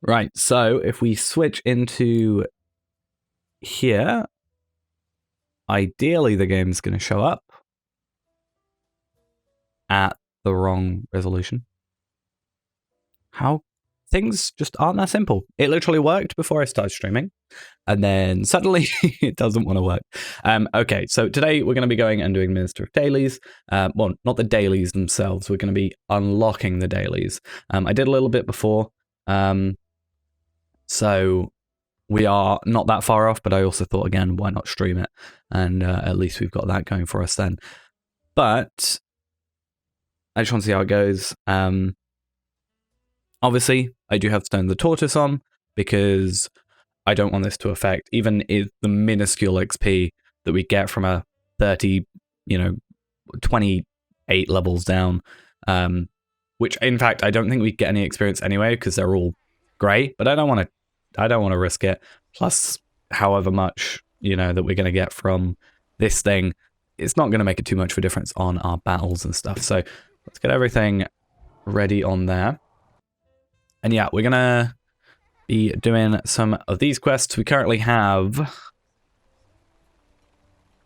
Right, so if we switch into here, ideally the game's going to show up at the wrong resolution. How things just aren't that simple. It literally worked before I started streaming, and then suddenly it doesn't want to work. Okay, so today we're going to be going and doing Minister of Dailies. Well, not the dailies themselves. We're going to be unlocking the dailies. I did a little bit before, so we are not that far off, but I also thought, again, why not stream it? And at least we've got that going for us then. But I just want to see how it goes. Obviously, I do have Stone the Tortoise on because I don't want this to affect even the minuscule XP that we get from a 30, 28 levels down. Which, in fact, I don't think we get any experience anyway because they're all grey. But I don't want to risk it. Plus, however much that we're going to get from this thing, it's not going to make it too much of a difference on our battles and stuff. So let's get everything ready on there. And yeah, we're going to be doing some of these quests. We currently have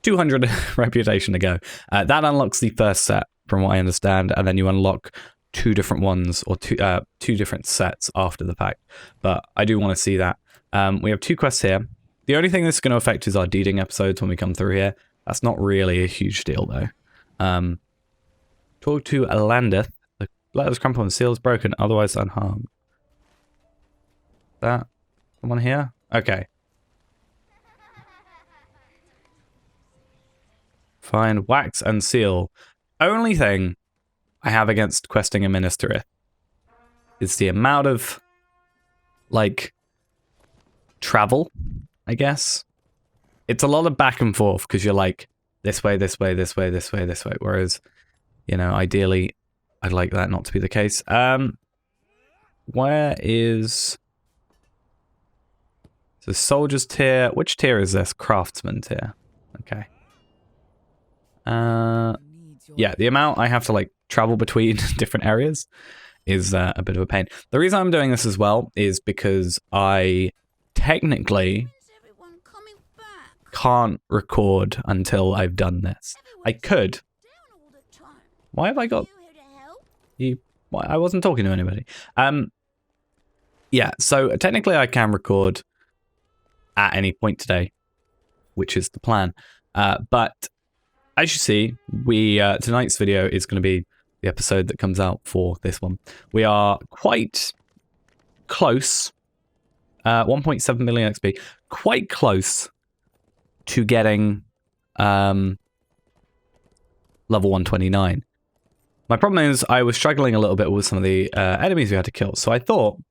200 reputation to go. That unlocks the first set, from what I understand, and then you unlock two different ones, or two different sets after the fact. But I do want to see that. We have 2 quests here. The only thing this is going to affect is our deeding episodes when we come through here. That's not really a huge deal, though. Talk to Alandith. The letters crumple and seal is broken, otherwise unharmed. That someone here? Okay. Find wax and seal. Only thing I have against questing a Minas Tirith is the amount of, travel, I guess. It's a lot of back and forth because you're like, this way, this way, this way, this way, this way. Whereas, ideally, I'd like that not to be the case. Where is... So Soldier's tier. Which tier is this? Craftsman tier. Okay. Yeah, the amount I have to, travel between different areas is a bit of a pain. The reason I'm doing this as well is because I technically can't record until I've done this. I could. Why have I got... I wasn't talking to anybody. Yeah, so technically I can record at any point today, which is the plan. But as you see, tonight's video is going to be the episode that comes out for this one. We are quite close, 1.7 million XP, quite close to getting level 129. My problem is I was struggling a little bit with some of the enemies we had to kill, so I thought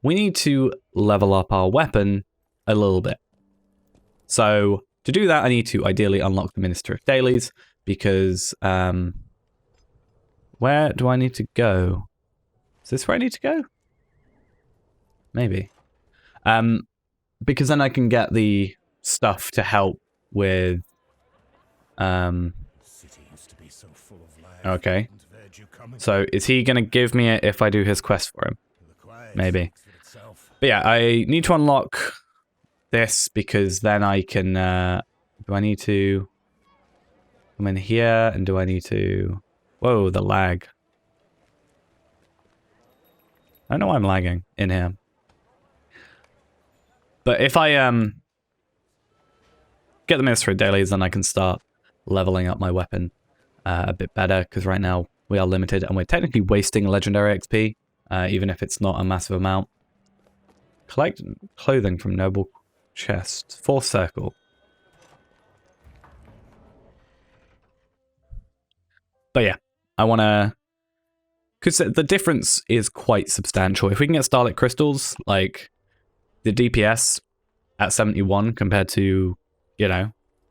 we need to level up our weapon a little bit. So to do that, I need to ideally unlock the Minister of Dailies because where do I need to go? Is this where I need to go? Maybe. Because then I can get the stuff to help with okay. So is he going to give me it if I do his quest for him? Maybe. But yeah, I need to unlock this because then I can... do I need to come in here and do I need to... Whoa, the lag. I don't know why I'm lagging in here. But if I get the Ministry of Dailies, then I can start leveling up my weapon a bit better, because right now we are limited and we're technically wasting legendary XP, even if it's not a massive amount. Collect clothing from noble chest. 4th circle. But yeah, I want to... Because the difference is quite substantial. If we can get Starlit Crystals, like the DPS at 71 compared to,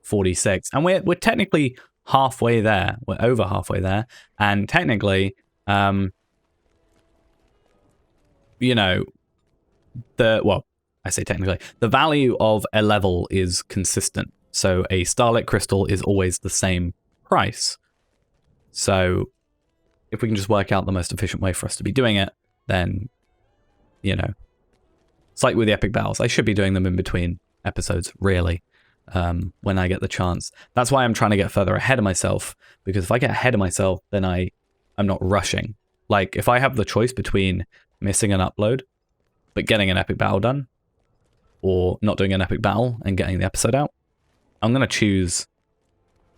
46. And we're technically halfway there. We're over halfway there. And technically, well, I say technically, the value of a level is consistent. So a Starlit Crystal is always the same price. So if we can just work out the most efficient way for us to be doing it, then, It's like with the epic battles. I should be doing them in between episodes, really, when I get the chance. That's why I'm trying to get further ahead of myself, because if I get ahead of myself, then I'm not rushing. Like, if I have the choice between missing an upload, but getting an epic battle done, or not doing an epic battle and getting the episode out, I'm going to choose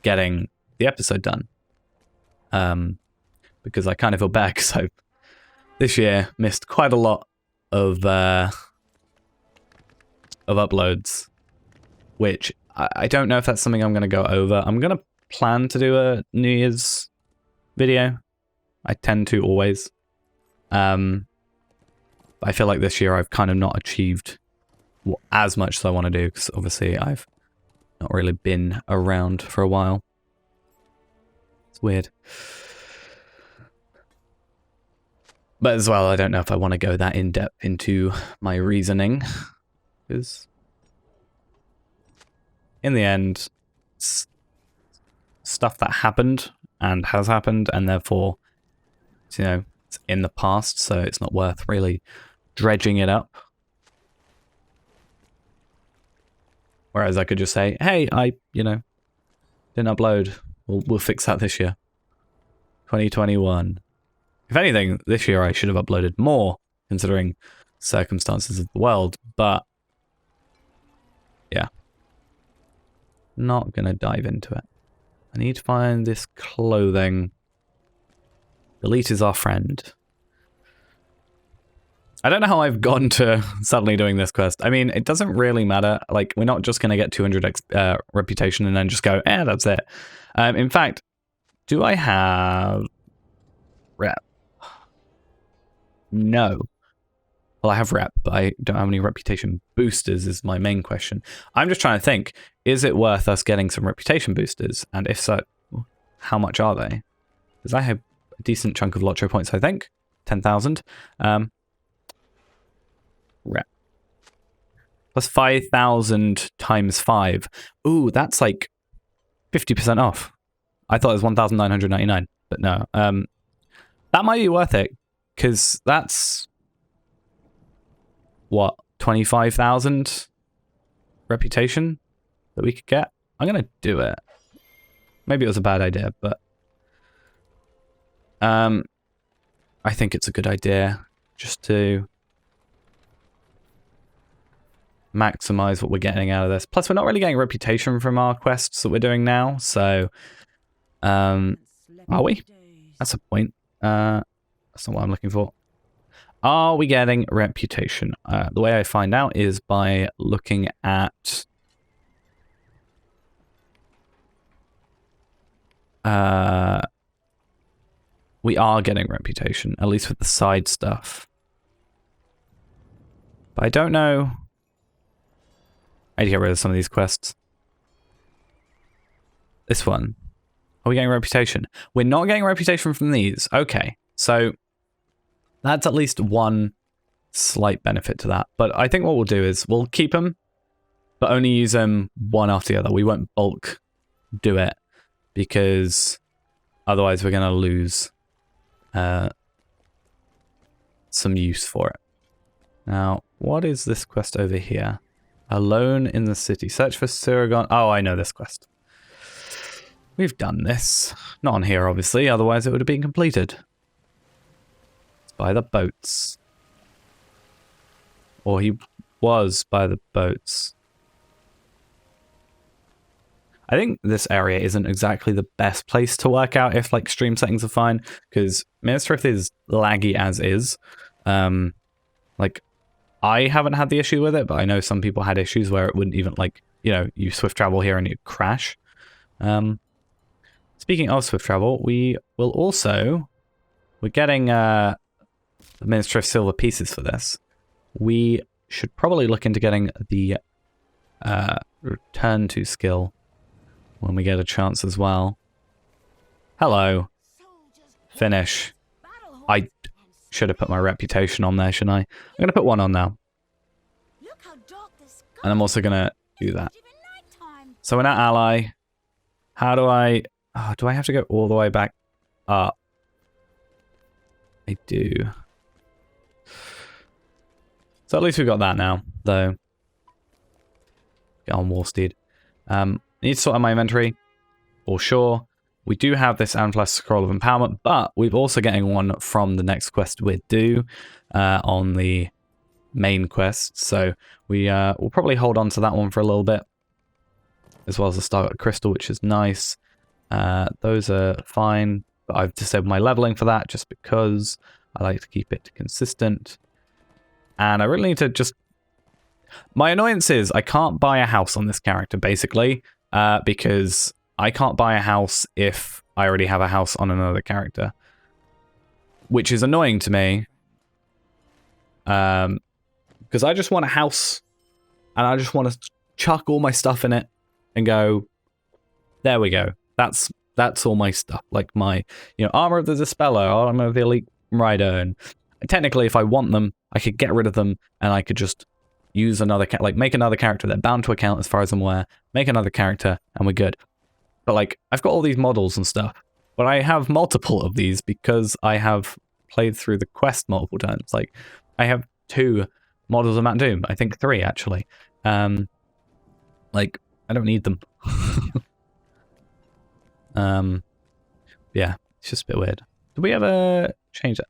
getting the episode done. Because I kind of feel bad, because I this year missed quite a lot of uploads, which I don't know if that's something I'm going to go over. I'm going to plan to do a New Year's video. I tend to always. I feel like this year I've kind of not achieved as much as I want to do, because obviously I've not really been around for a while. It's weird. But as well, I don't know if I want to go that in-depth into my reasoning, because in the end, it's stuff that happened and has happened, and therefore, you know, it's in the past, so it's not worth really dredging it up. Whereas I could just say, hey, I didn't upload. We'll fix that this year. 2021. If anything, this year I should have uploaded more, considering circumstances of the world, but yeah. Not gonna dive into it. I need to find this clothing. Delete is our friend. I don't know how I've gotten to suddenly doing this quest. I mean, it doesn't really matter. Like, we're not just gonna get 200 reputation and then just go, that's it. In fact, do I have rep? No. Well, I have rep, but I don't have any reputation boosters is my main question. I'm just trying to think, is it worth us getting some reputation boosters? And if so, how much are they? Because I have a decent chunk of Lotro points, I think. 10,000. Rep. Plus 5,000 times 5. Ooh, that's like 50% off. I thought it was 1,999, but no. That might be worth it, because that's what, 25,000 reputation that we could get? I'm gonna do it. Maybe it was a bad idea, but I think it's a good idea just to maximize what we're getting out of this. Plus, we're not really getting reputation from our quests that we're doing now, so are we? That's a point. That's not what I'm looking for. Are we getting reputation? The way I find out is by looking at we are getting reputation, at least with the side stuff. But I don't know. I need to get rid of some of these quests. This one. Are we getting reputation? We're not getting reputation from these. Okay, so that's at least one slight benefit to that. But I think what we'll do is we'll keep them, but only use them one after the other. We won't bulk do it, because otherwise we're going to lose some use for it. Now, what is this quest over here? Alone in the city. Search for Suragon. Oh, I know this quest. We've done this. Not on here, obviously, otherwise it would have been completed. It's by the boats. Or he was by the boats. I think this area isn't exactly the best place to work out if like stream settings are fine, because Minas Tirith is laggy as is. Like, I haven't had the issue with it, but I know some people had issues where it wouldn't even, like, you swift travel here and you crash. Speaking of swift travel, we're getting the Minas Tirith silver pieces for this. We should probably look into getting the return to skill when we get a chance as well. Hello. Finish. I should have put my reputation on there, shouldn't I? I'm going to put one on now. And I'm also going to do that. So we're not ally. How do I... Oh, do I have to go all the way back up? I do. So at least we've got that now, though. Get on Warsteed. I need to sort out my inventory, for sure. We do have this Amethyst Scroll of Empowerment, but we're also getting one from the next quest we're due on the main quest. So we'll probably hold on to that one for a little bit, as well as the Starlight Crystal, which is nice. Those are fine, but I've disabled my leveling for that just because I like to keep it consistent. And I really need to just... My annoyance is I can't buy a house on this character, basically, because I can't buy a house if I already have a house on another character, which is annoying to me, because I just want a house, and I just want to chuck all my stuff in it and go, there we go. That's all my stuff, like my, Armor of the Dispeller, Armor of the Elite Rider, and technically if I want them, I could get rid of them, and I could just use another, make another character. They're bound to account as far as I'm aware, make another character, and we're good. But like, I've got all these models and stuff, but I have multiple of these because I have played through the quest multiple times. Like, I have 2 models of Mount Doom. I think 3, actually. Like, I don't need them. Yeah, it's just a bit weird. Did we ever change that?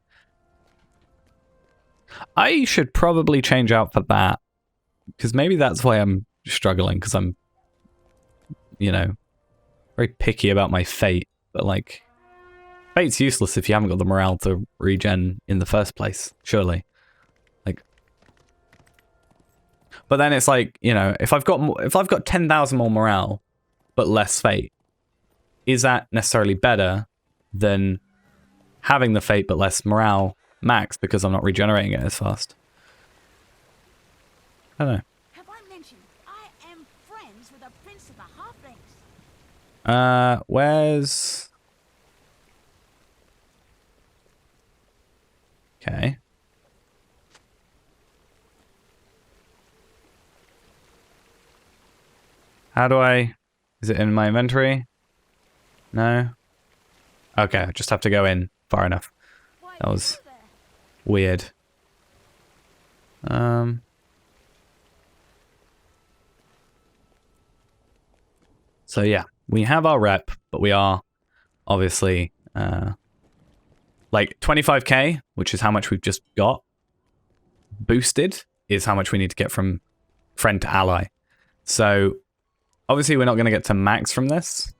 I should probably change out for that, because maybe that's why I'm struggling, because I'm, very picky about my fate, but like, fate's useless if you haven't got the morale to regen in the first place, surely. Like, but then it's like, if I've got 10,000 more morale, but less fate, is that necessarily better than having the fate but less morale max because I'm not regenerating it as fast? I don't know. Have I mentioned I am friends with a prince of the halflings? Where's... Okay. How do I... Is it in my inventory? No? Okay, I just have to go in far enough. That was weird. So yeah, we have our rep, but we are obviously like 25k, which is how much we've just got. Boosted is how much we need to get from friend to ally. So obviously we're not going to get to max from this,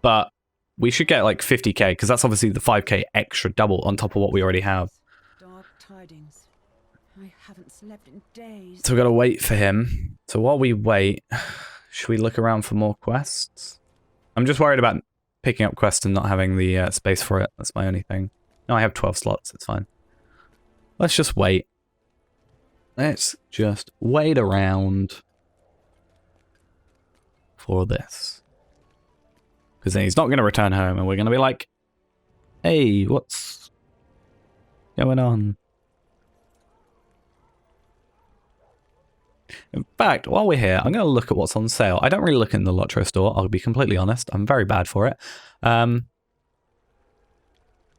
but we should get like 50k, because that's obviously the 5k extra double on top of what we already have. Dark tidings. I haven't slept in days. So we've got to wait for him. So while we wait, should we look around for more quests? I'm just worried about picking up quests and not having the space for it. That's my only thing. No, I have 12 slots. It's fine. Let's just wait. Let's just wait around for this. Because then he's not going to return home and we're going to be like, hey, what's going on? In fact, while we're here, I'm going to look at what's on sale. I don't really look in the Lotro store, I'll be completely honest. I'm very bad for it.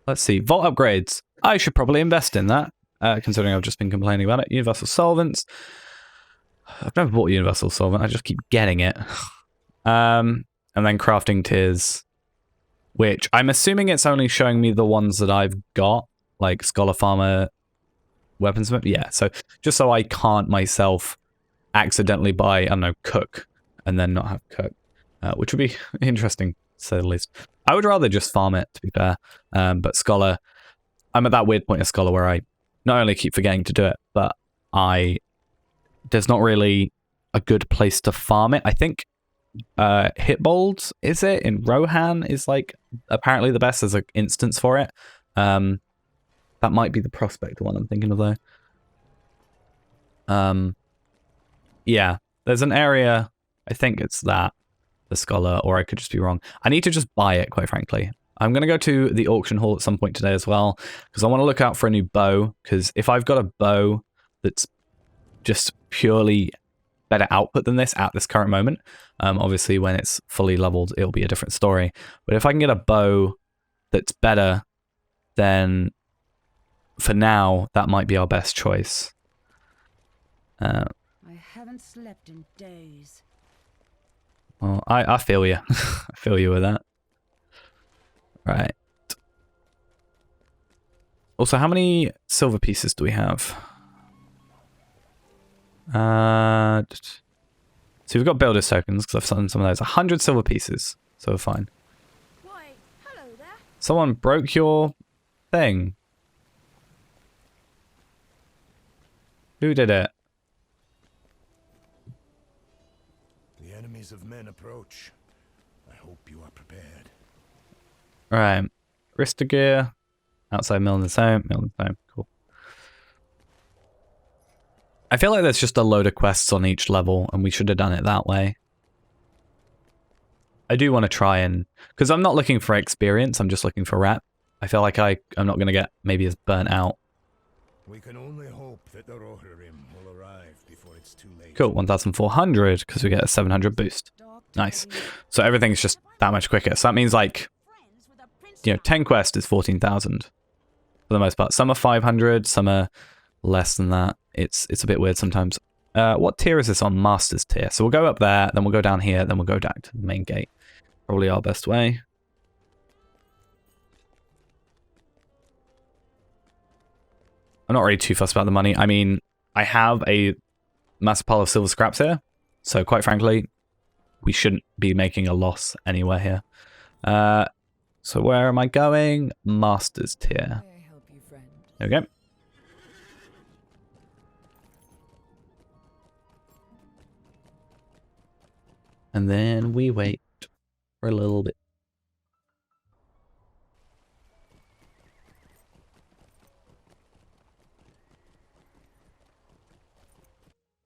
Let's see. Vault upgrades. I should probably invest in that, considering I've just been complaining about it. Universal solvents. I've never bought a universal solvent. I just keep getting it. And then crafting tiers, which I'm assuming it's only showing me the ones that I've got, like Scholar Farmer, Weaponsmith. Yeah, so just so I can't myself accidentally buy, I don't know, Cook, and then not have Cook, which would be interesting, to say the least. I would rather just farm it, to be fair, but Scholar, I'm at that weird point of Scholar where I not only keep forgetting to do it, but there's not really a good place to farm it. I think Hitbold, is it? In Rohan is like apparently the best as an instance for it. That might be the Prospect one I'm thinking of though. Yeah, there's an area, I think it's that, the Scholar, or I could just be wrong. I need to just buy it, quite frankly. I'm going to go to the auction hall at some point today as well, because I want to look out for a new bow, because if I've got a bow that's just purely better output than this at this current moment, obviously when it's fully leveled, it'll be a different story. But if I can get a bow that's better, then for now, that might be our best choice. I haven't slept in days. Well, I feel you. I feel you with that. Right. Also, how many silver pieces do we have? So we've got builder's tokens because I've done some of those. 100 silver pieces. So we're fine. Why, hello there. Someone broke your thing. Who did it? The enemies of men approach. I hope you are prepared. Right. Ristogear. Outside Milner's home. Milner's home. Cool. I feel like there's just a load of quests on each level, and we should have done it that way. I do want to try and... Because I'm not looking for experience, I'm just looking for rep. I feel like I'm not going to get maybe as burnt out. We can only hope that the Rohirrim will arrive before it's too late. Cool, 1,400, because we get a 700 boost. Nice. So everything's just that much quicker. So that means, like, 10 quests is 14,000 for the most part. Some are 500, some are less than that. It's a bit weird sometimes. What tier is this on? Master's tier. So we'll go up there, then we'll go down here, then we'll go down to the main gate. Probably our best way. I'm not really too fussed about the money. I mean, I have a massive pile of silver scraps here. So quite frankly, we shouldn't be making a loss anywhere here. So where am I going? Master's tier. May I help you, friend? There we go. And then we wait for a little bit.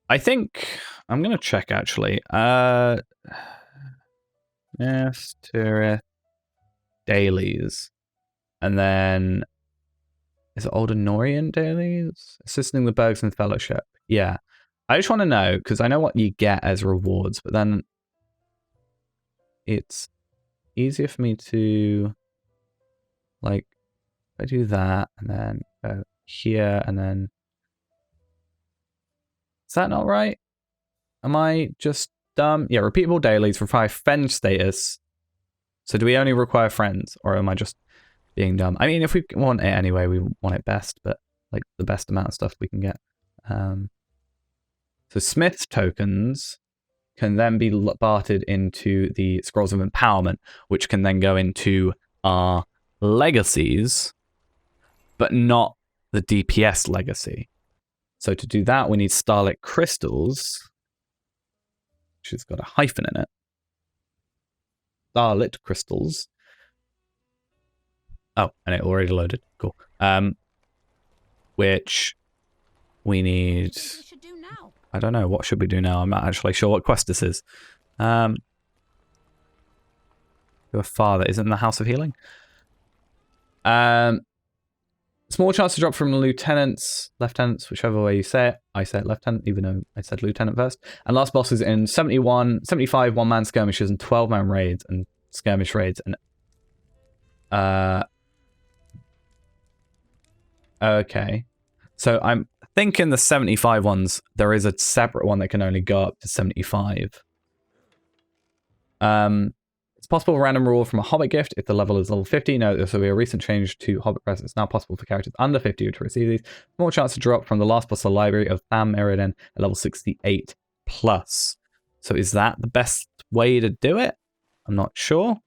I think I'm going to check actually. Yes, Tirith dailies. And then is it Old Anorian dailies? Assisting the Bergsman Fellowship. Yeah. I just want to know because I know what you get as rewards, but then it's easier for me to like if I do that and then go here and then is that not right? Am I just dumb? Yeah, repeatable dailies require friend status. So do we only require friends or am I just being dumb? I mean, if we want it anyway, we want it best, but like the best amount of stuff we can get. So Smith's tokens can then be bartered into the Scrolls of Empowerment, which can then go into our legacies, but not the DPS legacy. So to do that, we need Starlit Crystals, which has got a hyphen in it. Starlit Crystals. Oh, and it already loaded. Cool. Which we need... What should do now? I don't know. What should we do now? I'm not actually sure what quest this is. Your father is in the House of Healing. Small chance to drop from lieutenants, whichever way you say it. I say it lieutenant, even though I said lieutenant first. And last boss is in 75 one-man skirmishes and 12-man raids and skirmish raids. And okay. So I'm thinking the 75 ones, there is a separate one that can only go up to 75. It's possible random reward from a Hobbit gift if the level is level 50. No, this will be a recent change to Hobbit Press. It's now possible for characters under 50 to receive these. More chance to drop from the last boss of the library of Tham Meriden at level 68 plus. So is that the best way to do it? I'm not sure.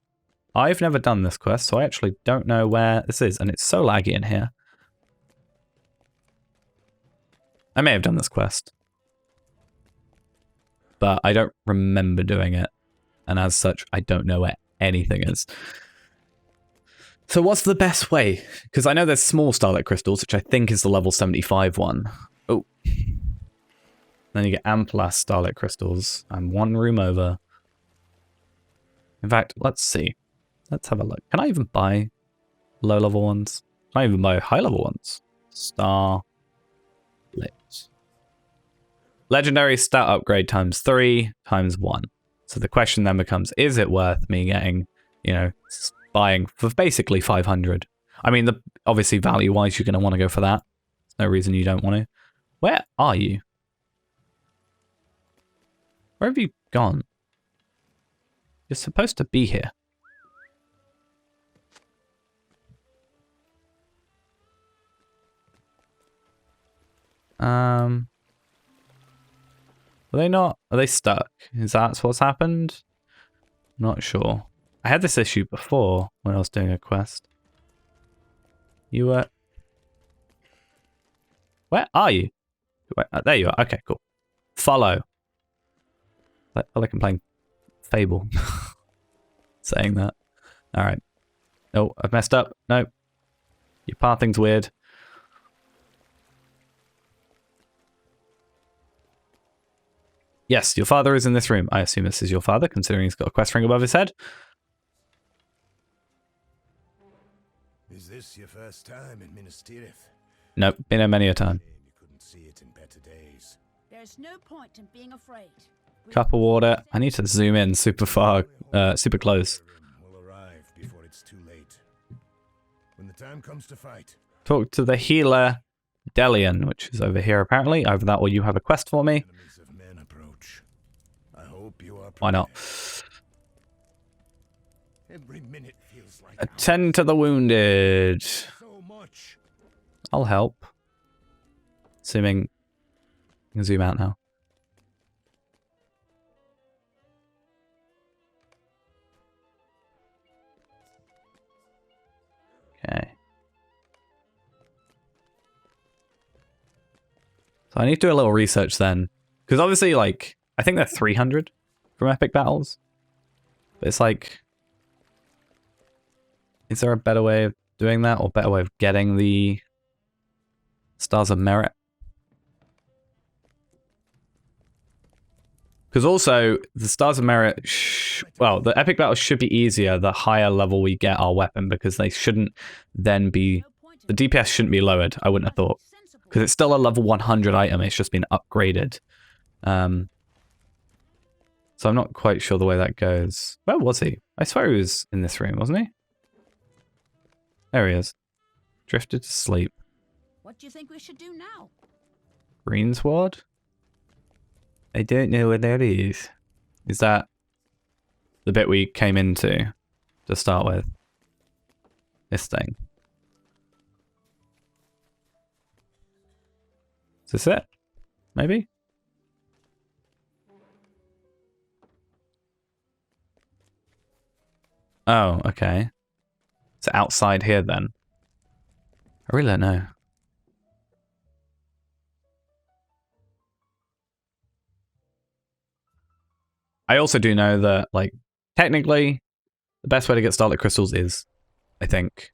I've never done this quest, so I actually don't know where this is, and it's so laggy in here. I may have done this quest, but I don't remember doing it. And as such, I don't know where anything is. So what's the best way? Because I know there's small Starlight Crystals, which I think is the level 75 one. Oh. Then you get Amplas Starlight Crystals. I'm one room over. In fact, let's see. Let's have a look. Can I even buy low-level ones? Can I even buy high-level ones? Starlit. Legendary stat upgrade times 3 times 1. So the question then becomes, is it worth me getting, buying for basically 500? I mean, obviously value-wise, you're going to want to go for that. There's no reason you don't want to. Where are you? Where have you gone? You're supposed to be here. Are they not? Are they stuck? Is that what's happened? Not sure. I had this issue before when I was doing a quest. You were... Where are you? There you are. Okay, cool. Follow. I feel like I'm playing Fable. Saying that. Alright. Oh, I've messed up. No. Your pathing's weird. Yes, your father is in this room. I assume this is your father, considering he's got a quest ring above his head. Is this your first time in Minas Tirith? Nope, been here many a time. You couldn't see it in better days. There's no point in being afraid. Cup of water. I need to zoom in super far, super close. Will arrive before it's too late. When the time comes to fight. Talk to the healer, Delian, which is over here apparently. Either that or you have a quest for me. Enemies of men approach. I hope you are prepared. Why not? Every minute feels like Attend to the wounded. so much. I'll help. Assuming I can zoom out now. Okay. So I need to do a little research then. Because obviously, like, I think they're 300 from epic battles. But it's like... Is there a better way of doing that? Or better way of getting the Stars of Merit? Because also, the Stars of Merit... well, the epic battles should be easier the higher level we get our weapon. Because they shouldn't then be... The DPS shouldn't be lowered, I wouldn't have thought. Because it's still a level 100 item, it's just been upgraded. So I'm not quite sure the way that goes. Where was he? I swear he was in this room, wasn't he? There he is. Drifted to sleep. What do you think we should do now? Greensward? I don't know where that is. Is that the bit we came into to start with? This thing. Is this it? Maybe? Oh, okay. It's outside here then. I really don't know. I also do know that, like, technically, the best way to get Starlit Crystals is, I think,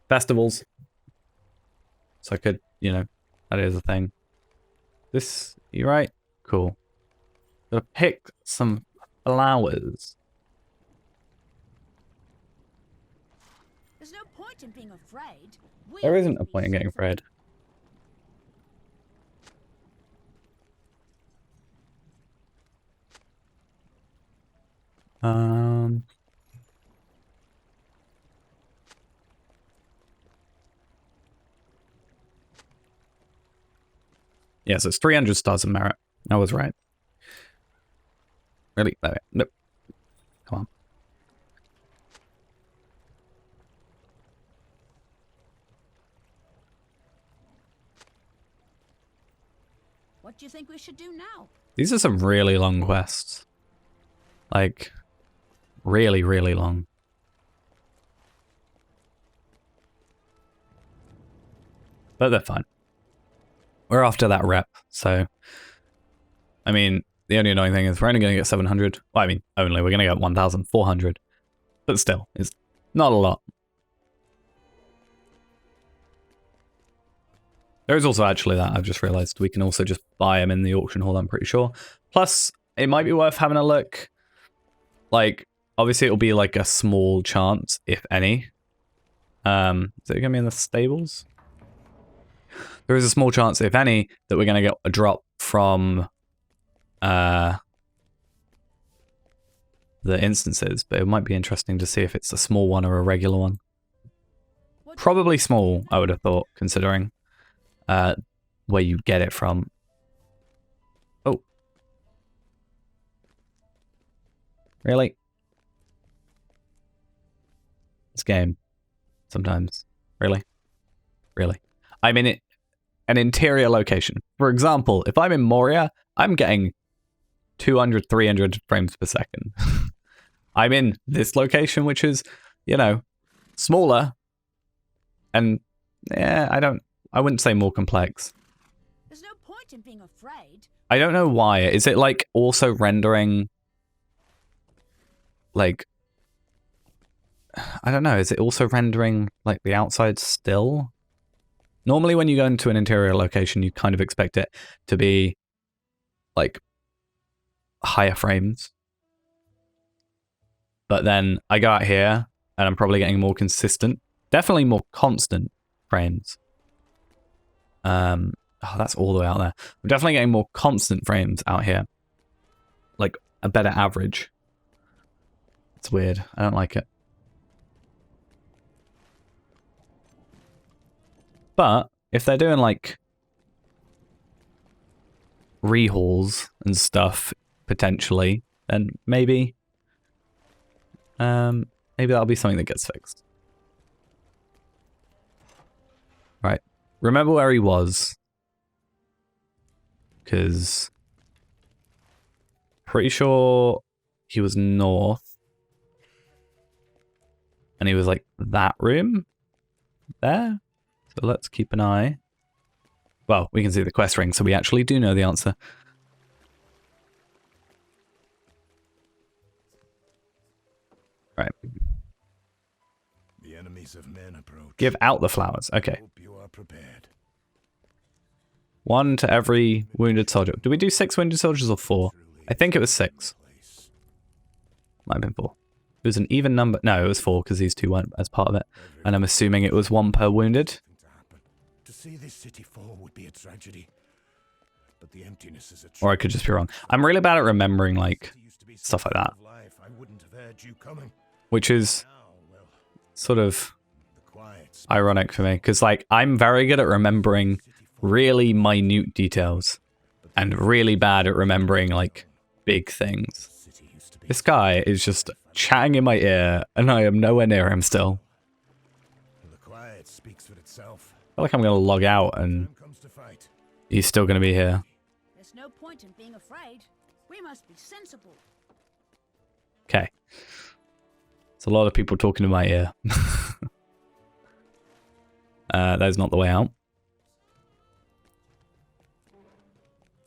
festivals. So I could, you know, that is a thing. This, you right? Cool. Gotta pick some flowers. There's no point in being afraid. There isn't a point in getting afraid. Yes, it's 300 Stars of Merit. I was right. Really? Nope. Come on. What do you think we should do now? These are some really long quests. Like, really, really long. But they're fine. We're after that rep, so... I mean, the only annoying thing is we're only going to get 700. Well, I mean, only. We're going to get 1,400. But still, it's not a lot. There is also actually that, I've just realized. We can also just buy them in the auction hall, I'm pretty sure. Plus, it might be worth having a look. Like, obviously it'll be like a small chance, if any. Is it going to be in the stables? There is a small chance, if any, that we're going to get a drop from the instances, but it might be interesting to see if it's a small one or a regular one. Probably small, I would have thought, considering where you get it from. Oh, Really? This game. Sometimes. Really? Really? I'm in it. An interior location. For example, if I'm in Moria, I'm getting 200, 300 frames per second. I'm in this location, which is, you know, smaller. And, yeah, I wouldn't say more complex. There's no point in being afraid. I don't know why. Is it, like, also rendering, like, I don't know. Is it also rendering, like, the outside still? Normally when you go into an interior location, you kind of expect it to be, like, higher frames. But then I go out here, and I'm probably getting more consistent, definitely more constant frames. Oh, that's all the way out there. I'm definitely getting more constant frames out here. Like, a better average. It's weird. I don't like it. But if they're doing like rehauls and stuff potentially, then maybe that'll be something that gets fixed. Right. Remember where he was, because pretty sure he was north, and he was like that room there. So let's keep an eye. Well, we can see the quest ring, so we actually do know the answer. Right. The enemies of men approach. Give out the flowers. Okay. Hope you are prepared. 1 to every wounded soldier. Do we do 6 wounded soldiers or 4? I think it was 6. Might have been 4. It was an even number. No, it was 4 because these 2 weren't as part of it. And I'm assuming it was 1 per wounded. To see this city fall would be a tragedy. But the emptiness is a Or I could just be wrong. I'm really bad at remembering like stuff like that. Which is sort of ironic for me. Because like I'm very good at remembering really minute details. And really bad at remembering like big things. This guy is just chatting in my ear and I am nowhere near him still. I feel like I'm going to log out and he's still going to be here. There's no point in being afraid. We must be sensible. Okay. It's a lot of people talking in my ear. That's not the way out.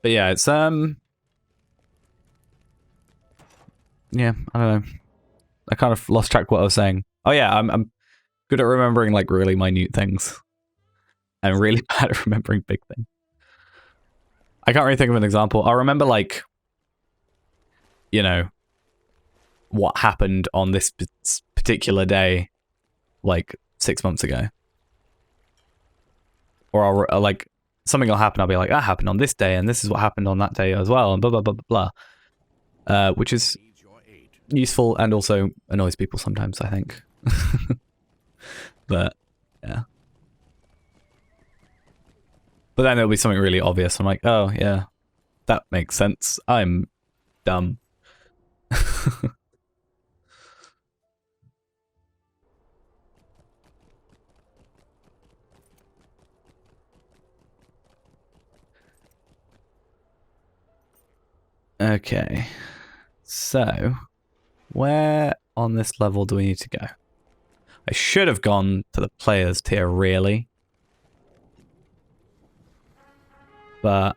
But yeah, it's yeah, I don't know. I kind of lost track of what I was saying. Oh yeah, I'm good at remembering like really minute things. And really bad at remembering big things. I can't really think of an example. I remember like, you know, what happened on this particular day like 6 months ago. Or I'll like something will happen, I'll be like, that happened on this day and this is what happened on that day as well and blah blah blah blah blah. Which is useful and also annoys people sometimes, I think. But yeah. But then there'll be something really obvious. I'm like, oh yeah, that makes sense. I'm dumb. Okay. So, where on this level do we need to go? I should have gone to the players tier, really. But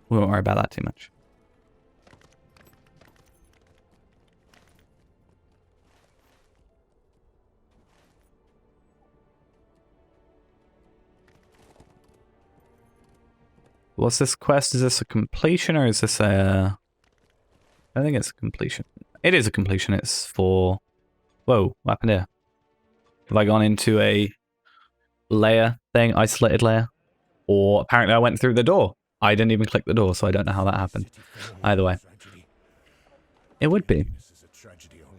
we won't worry about that too much. What's this quest? Is this a completion or is this a... I think it's a completion. It is a completion. It's for... Whoa, what happened here? Have I gone into a layer thing, isolated layer? Or apparently I went through the door. I didn't even click the door, so I don't know how that happened. Either way. It would be.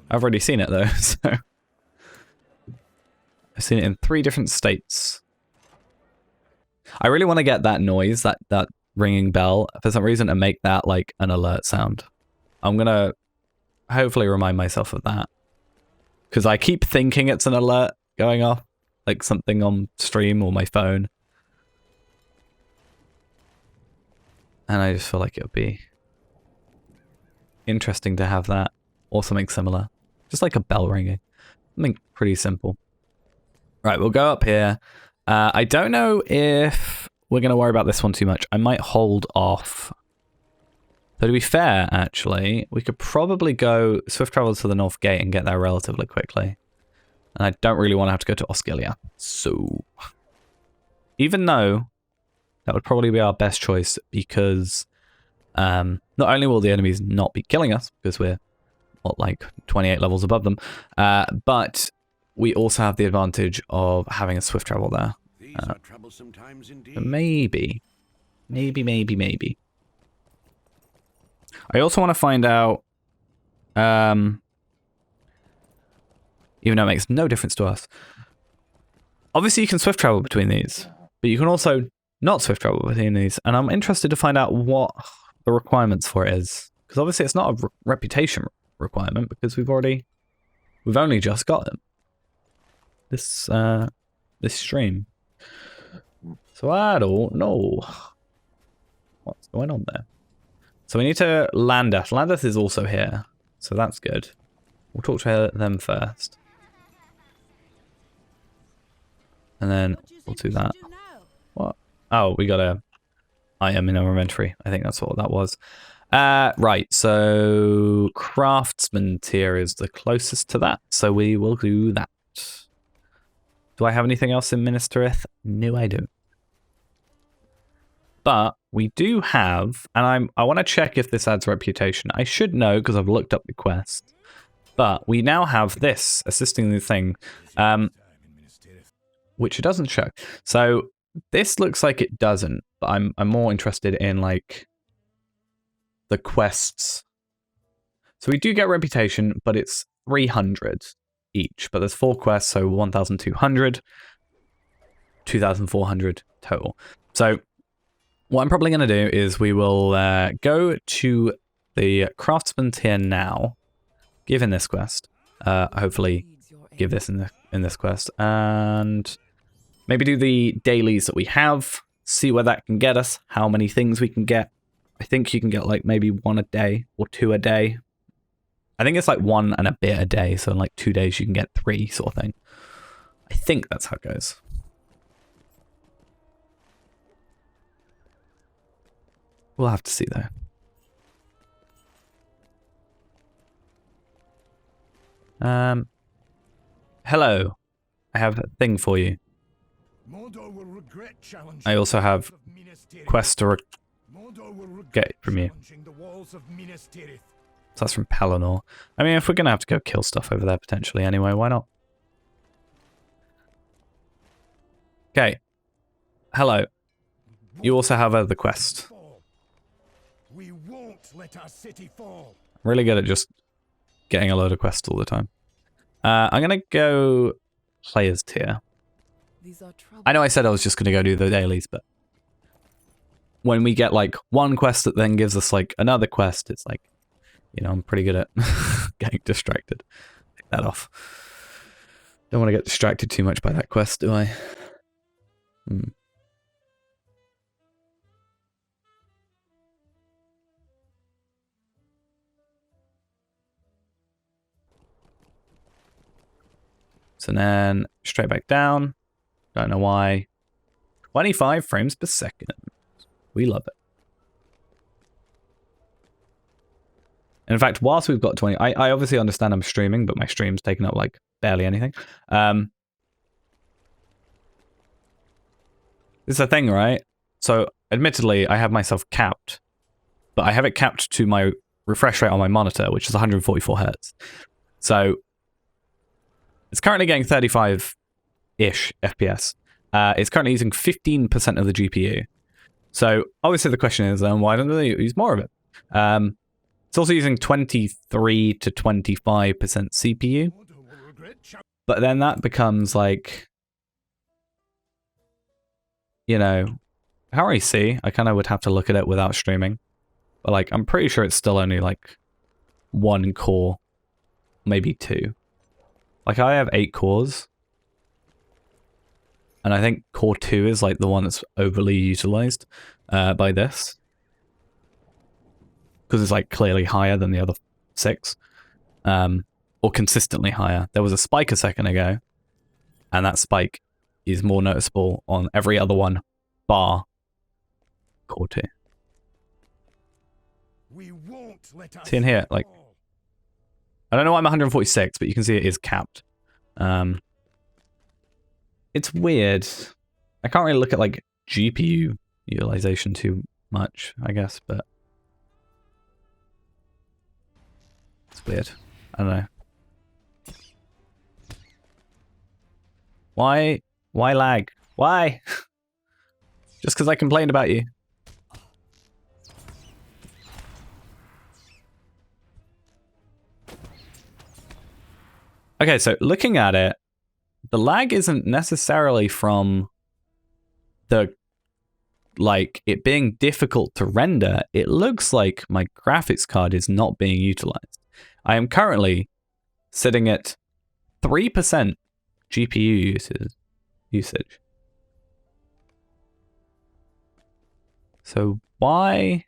I've already seen it though, so... I've seen it in 3 different states. I really want to get that noise, that ringing bell, for some reason, and make that like an alert sound. I'm gonna hopefully remind myself of that. Because I keep thinking it's an alert going off, like something on stream or my phone. And I just feel like it would be interesting to have that, or something similar. Just like a bell ringing. Something pretty simple. Right, we'll go up here. I don't know if we're going to worry about this one too much. I might hold off. But to be fair, actually, we could probably go swift travel to the North Gate and get there relatively quickly. And I don't really want to have to go to Osgiliath. So, even though that would probably be our best choice, because not only will the enemies not be killing us, because we're what, like 28 levels above them, but we also have the advantage of having a swift travel there. These are troublesome times indeed. Maybe. I also want to find out, even though it makes no difference to us. Obviously, you can swift travel between these, but you can also not swift travel between these. And I'm interested to find out what the requirements for it is, because obviously it's not a reputation requirement, because we've only just got it this stream. So I don't know what's going on there. So we need to Landeth. Landeth is also here, so that's good. We'll talk to them first. And then we'll do that. What? Oh, we got a item in our inventory. I think that's what that was. Right, so Craftsman tier is the closest to that, so we will do that. Do I have anything else in Minas Tirith? No, I don't. But we do have, and I want to check if this adds reputation. I should know because I've looked up the quest. But we now have this, assisting the thing, which it doesn't show. So this looks like it doesn't, but I'm more interested in like the quests. So we do get reputation, but it's 300 each. But there's 4 quests, so 1,200, 2,400 total. So what I'm probably going to do is we will go to the Craftsman tier now, given this quest. Hopefully give this in this quest, and maybe do the dailies that we have, see where that can get us, how many things we can get. I think you can get like maybe 1 a day or 2 a day. I think it's like 1 and a bit a day, so in like 2 days you can get 3 sort of thing. I think that's how it goes. We'll have to see though. Hello. I have a thing for you. I also have quests to get from you. So that's from Pelennor. I mean, if we're going to have to go kill stuff over there potentially anyway, why not? Okay. Hello. You also have other quests. We won't let our city fall. I'm really good at just getting a load of quests all the time. I'm going to go players tier. I know I said I was just going to go do the dailies, but when we get like one quest that then gives us like another quest, it's like, you know, I'm pretty good at getting distracted. Take that off. Don't want to get distracted too much by that quest, do I? So then straight back down. Don't know why. 25 frames per second. We love it. And in fact, whilst we've got 20, I obviously understand I'm streaming, but my stream's taking up like barely anything. This is the thing, right? So admittedly, I have myself capped, but I have it capped to my refresh rate on my monitor, which is 144 hertz. So it's currently getting 35-ish FPS. It's currently using 15% of the GPU. So obviously the question is, why don't they use more of it? It's also using 23 to 25% CPU. But then that becomes like, you know, how I see, I kind of would have to look at it without streaming. But like, I'm pretty sure it's still only like 1 core maybe 2. Like, I have 8 cores. And I think core 2 is like the one that's overly utilized by this. Because it's like clearly higher than the other 6. Or consistently higher. There was a spike a second ago. And that spike is more noticeable on every other one bar core 2. We won't let us See in here, like, fall. I don't know why I'm 146, but you can see it is capped. It's weird. I can't really look at like GPU utilization too much, I guess, but it's weird. I don't know. Why lag? Why? Just because I complained about you. Okay, so looking at it, the lag isn't necessarily from the, like, it being difficult to render. It looks like my graphics card is not being utilized. I am currently sitting at 3% GPU usage. So why?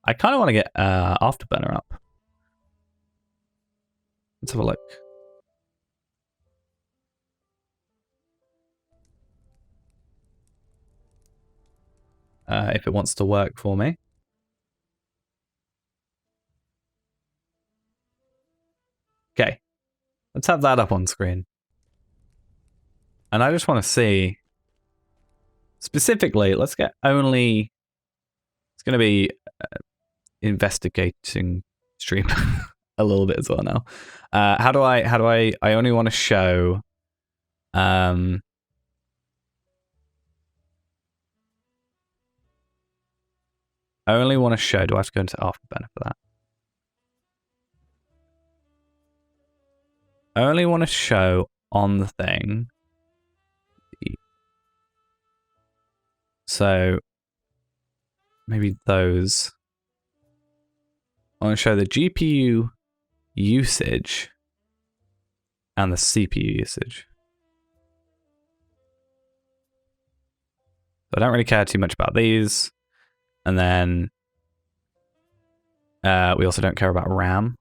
I kind of want to get Afterburner up. Let's have a look. If it wants to work for me. Okay. Let's have that up on screen. And I just want to see, specifically, let's get only, it's going to be investigating stream a little bit as well now. How do I only want to show, I only want to show, do I have to go into Afterburner for that? I only want to show on the thing. So maybe those. I want to show the GPU usage and the CPU usage. So I don't really care too much about these. And then we also don't care about RAM.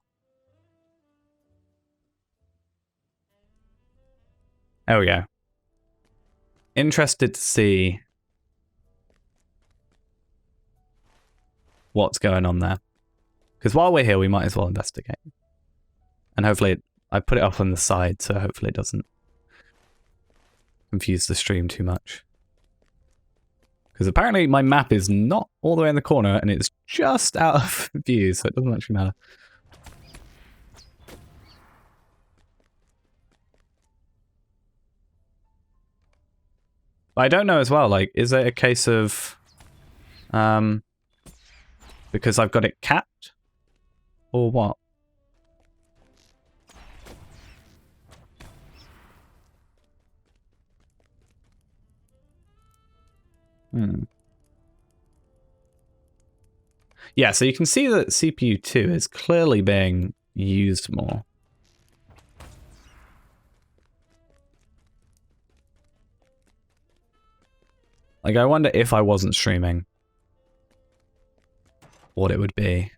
There we go. Interested to see what's going on there. Because while we're here, we might as well investigate. And hopefully, I put it up on the side, so hopefully it doesn't confuse the stream too much. Because apparently my map is not all the way in the corner, and it's just out of view, so it doesn't actually matter. I don't know as well, like, is it a case of, because I've got it capped? Or what? Yeah, so you can see that CPU 2 is clearly being used more. Like, I wonder if I wasn't streaming, what it would be.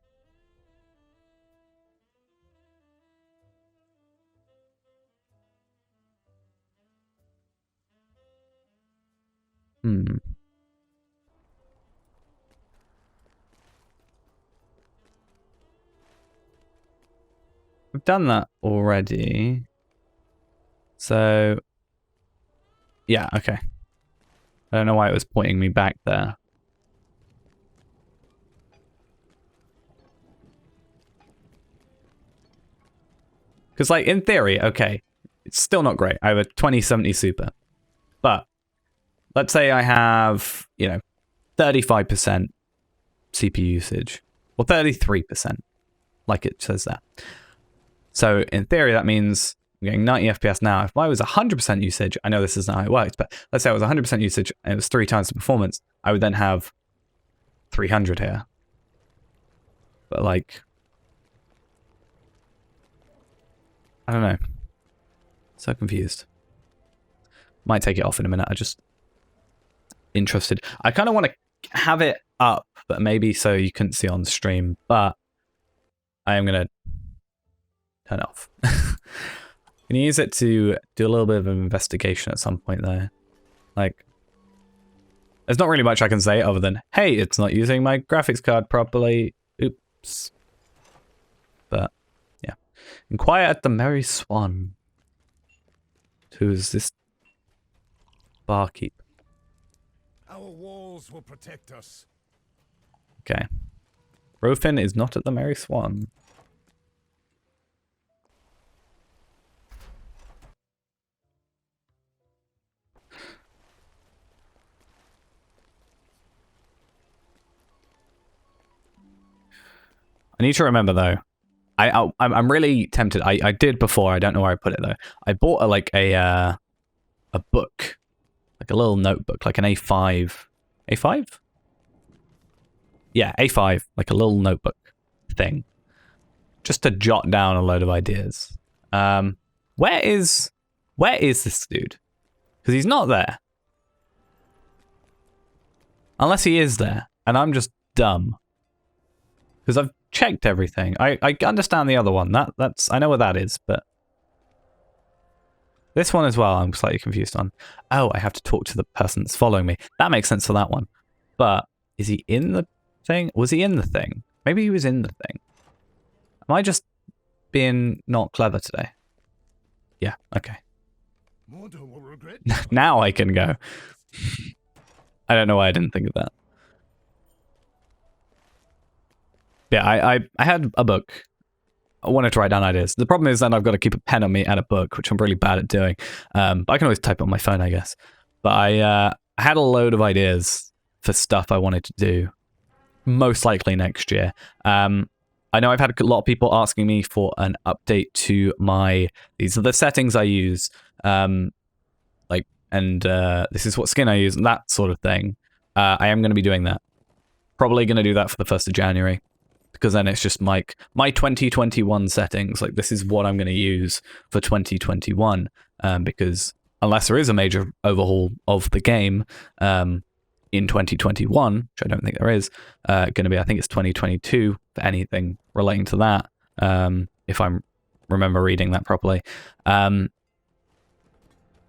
We've done that already. So, yeah, okay. I don't know why it was pointing me back there. Because, like, in theory, okay, it's still not great. I have a 2070 Super. But, let's say I have, 35% CPU usage. Or 33%, like it says there. So, in theory, that means I'm getting 90 FPS now. If I was 100% usage, I know this isn't how it works, but let's say I was 100% usage and it was 3 times the performance, I would then have 300 here. But like, I don't know. So confused. Might take it off in a minute. I just interested. I kind of want to have it up, but maybe so you couldn't see on stream. But I am gonna turn it off. Can you use it to do a little bit of an investigation at some point though? Like, there's not really much I can say other than, hey, it's not using my graphics card properly. Oops. But yeah. Inquire at the Merry Swan. Who's this barkeep? Our walls will protect us. Okay. Rofin is not at the Merry Swan. I need to remember though. I'm really tempted. I did before. I don't know where I put it though. I bought a book, like a little notebook, like an A5. A5? Yeah, A5, like a little notebook thing, just to jot down a load of ideas. Where is this dude? Because he's not there. Unless he is there, and I'm just dumb. Because I've checked everything. I understand the other one. That's I know what that is, but this one as well, I'm slightly confused on. Oh, I have to talk to the person that's following me. That makes sense for that one. But is he in the thing? Was he in the thing? Maybe he was in the thing. Am I just being not clever today? Yeah, okay. Mordor will regret. Now I can go. I don't know why I didn't think of that. Yeah, I had a book. I wanted to write down ideas. The problem is then I've got to keep a pen on me and a book, which I'm really bad at doing. But I can always type it on my phone, I guess. But I had a load of ideas for stuff I wanted to do, most likely next year. I know I've had a lot of people asking me for an update to these are the settings I use, this is what skin I use, and that sort of thing. I am going to be doing that. Probably going to do that for the 1st of January. Because then it's just my 2021 settings. Like, this is what I'm going to use for 2021. Because unless there is a major overhaul of the game in 2021, which I don't think there is, going to be, I think it's 2022 for anything relating to that, if I remember reading that properly. Then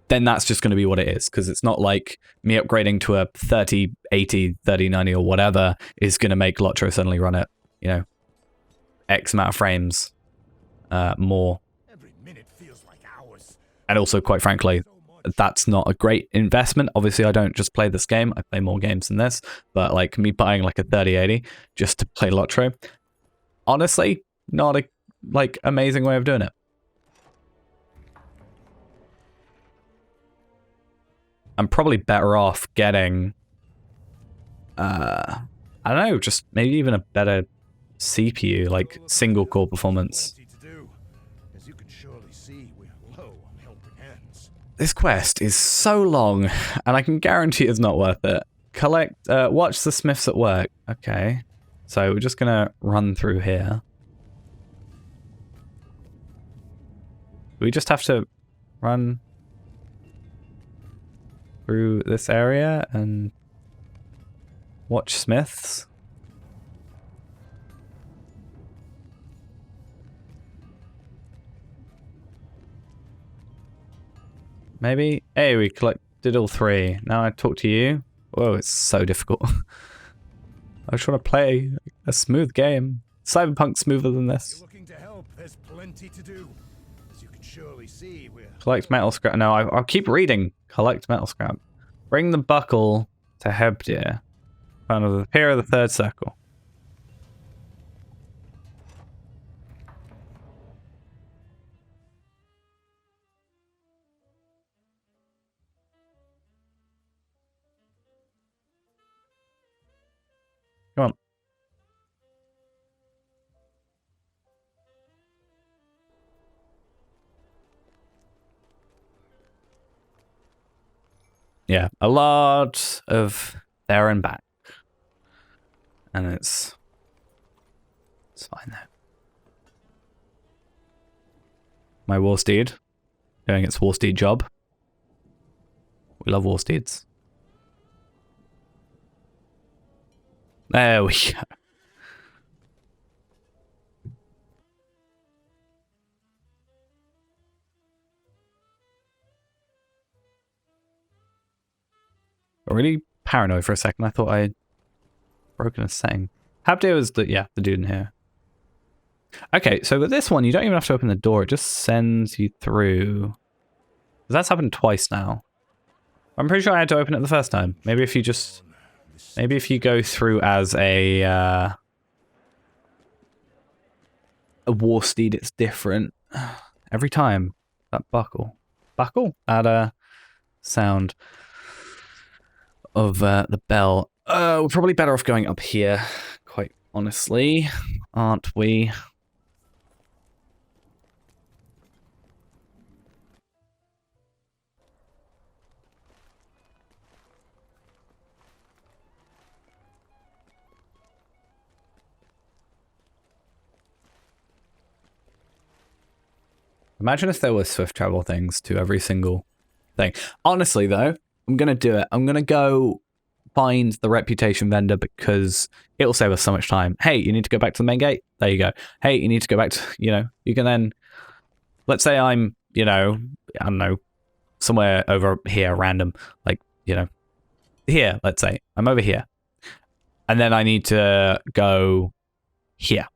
that's just going to be what it is. Because it's not like me upgrading to a 3080, 3090 or whatever is going to make Lotro suddenly run it. You know, X amount of frames more. Every minute feels like hours. And also, quite frankly, that's not a great investment. Obviously, I don't just play this game. I play more games than this. But like me buying like a 3080 just to play Lotro, honestly, not a amazing way of doing it. I'm probably better off getting, I don't know, just maybe even a better CPU, like single core performance. As you can surely see, we're low on helping hands. This quest is so long, and I can guarantee it's not worth it. Watch the Smiths at work. Okay, so we're just gonna run through here. We just have to run through this area and watch Smiths. Maybe? Hey, we collected all 3. Now I talk to you. Whoa, it's so difficult. I just want to play a smooth game. Cyberpunk's smoother than this. You're looking to help, there's plenty to do. As you can surely see, we're... Collect metal scrap. No, I'll keep reading. Collect metal scrap. Bring the buckle to Hebdir. Found the pier of the 3rd circle. Come on. yeah, a lot of there and back. And it's fine though. My war steed doing its war steed job. We love war steeds. There we go. Got really paranoid for a second. I thought I had broken a setting. Habdir was the dude in here. Okay, so with this one, you don't even have to open the door. It just sends you through. That's happened twice now. I'm pretty sure I had to open it the first time. Maybe if you go through as a war steed, it's different every time. That buckle, that sound of the bell. We're probably better off going up here, quite honestly, aren't we? Imagine if there were swift travel things to every single thing. Honestly, though, I'm going to do it. I'm going to go find the reputation vendor because it'll save us so much time. Hey, you need to go back to the main gate. There you go. Hey, you need to go back to, you can then, let's say I'm, I don't know, somewhere over here, random, like, here, let's say. I'm over here. And then I need to go here.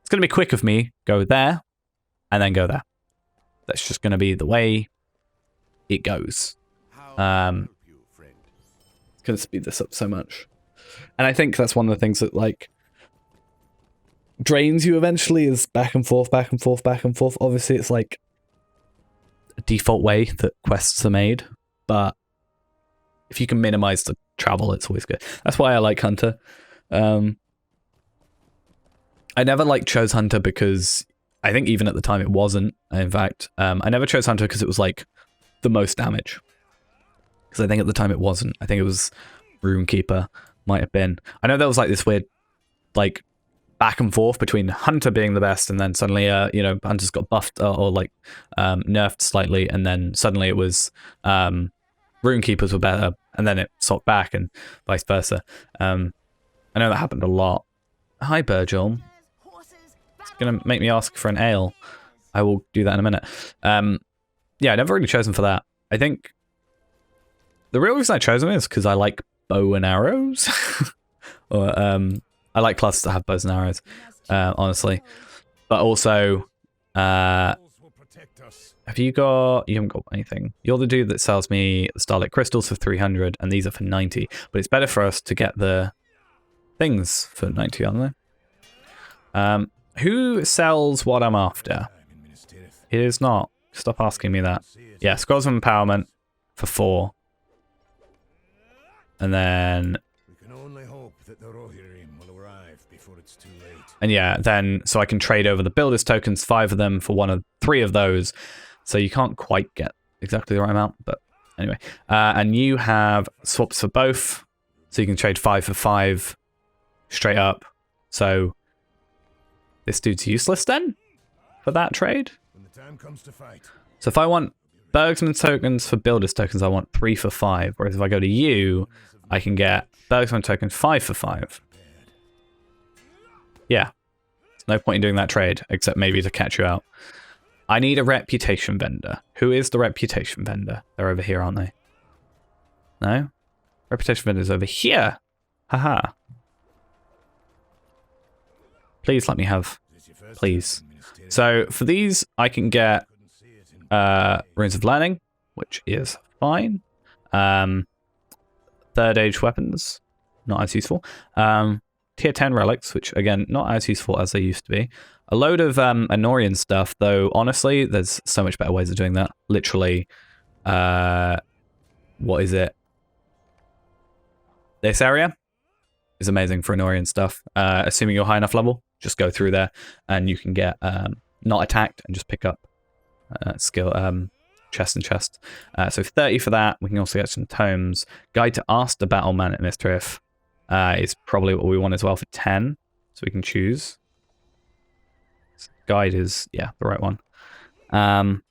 It's going to be quick of me, go there, and then go there. That's just going to be the way it goes. It's going to speed this up so much. And I think that's one of the things that, like, drains you eventually is back and forth, back and forth, back and forth. Obviously, it's like a default way that quests are made. But if you can minimize the travel, it's always good. That's why I like Hunter. I never, chose Hunter because I think even at the time it wasn't. In fact, I never chose Hunter because it was like the most damage. Because I think at the time it wasn't. I think it was Runekeeper, might have been. I know there was like this weird, like, back and forth between Hunter being the best, and then suddenly, Hunter's got buffed or nerfed slightly, and then suddenly it was Runekeepers were better, and then it swapped back, and vice versa. I know that happened a lot. Hi, Virgil. Gonna make me ask for an ale. I will do that in a minute. Yeah, I never really chosen for that. I think the real reason I chose him is because I like bow and arrows. Or I like classes that have bows and arrows, honestly. But also, have you haven't got anything. You're the dude that sells me the Starlit Crystals for 300, and these are for 90. But it's better for us to get the things for 90, aren't they? Who sells what I'm after? It is not. Stop asking me that. Yeah, Scrolls of Empowerment for 4. And then... We can only hope that the Rohirrim will arrive before it's too late. And yeah, then so I can trade over the Builder's tokens, 5 of them for 3 of those. So you can't quite get exactly the right amount, but anyway. And you have swaps for both. So you can trade 5 for 5 straight up. So... this dude's useless then for that trade. When the time comes to fight. So if I want Bergsman tokens for Builder's tokens, I want 3 for 5. Whereas if I go to you, I can get Bergsman tokens 5 for 5. Yeah. There's no point in doing that trade, except maybe to catch you out. I need a reputation vendor. Who is the reputation vendor? They're over here, aren't they? No? Reputation vendor's over here. Haha. Please let me have, please. So for these, I can get Runes of Learning, which is fine. Third Age weapons, not as useful. Tier 10 relics, which again, not as useful as they used to be. A load of Anorian stuff, though honestly, there's so much better ways of doing that. Literally, what is it? This area is amazing for Anorian stuff. Assuming you're high enough level. Just go through there and you can get not attacked and just pick up skill chest and chest. So 30 for that. We can also get some tomes. Guide to Ask the Battleman at Tirith is probably what we want as well for 10. So we can choose. Guide is, yeah, the right one. And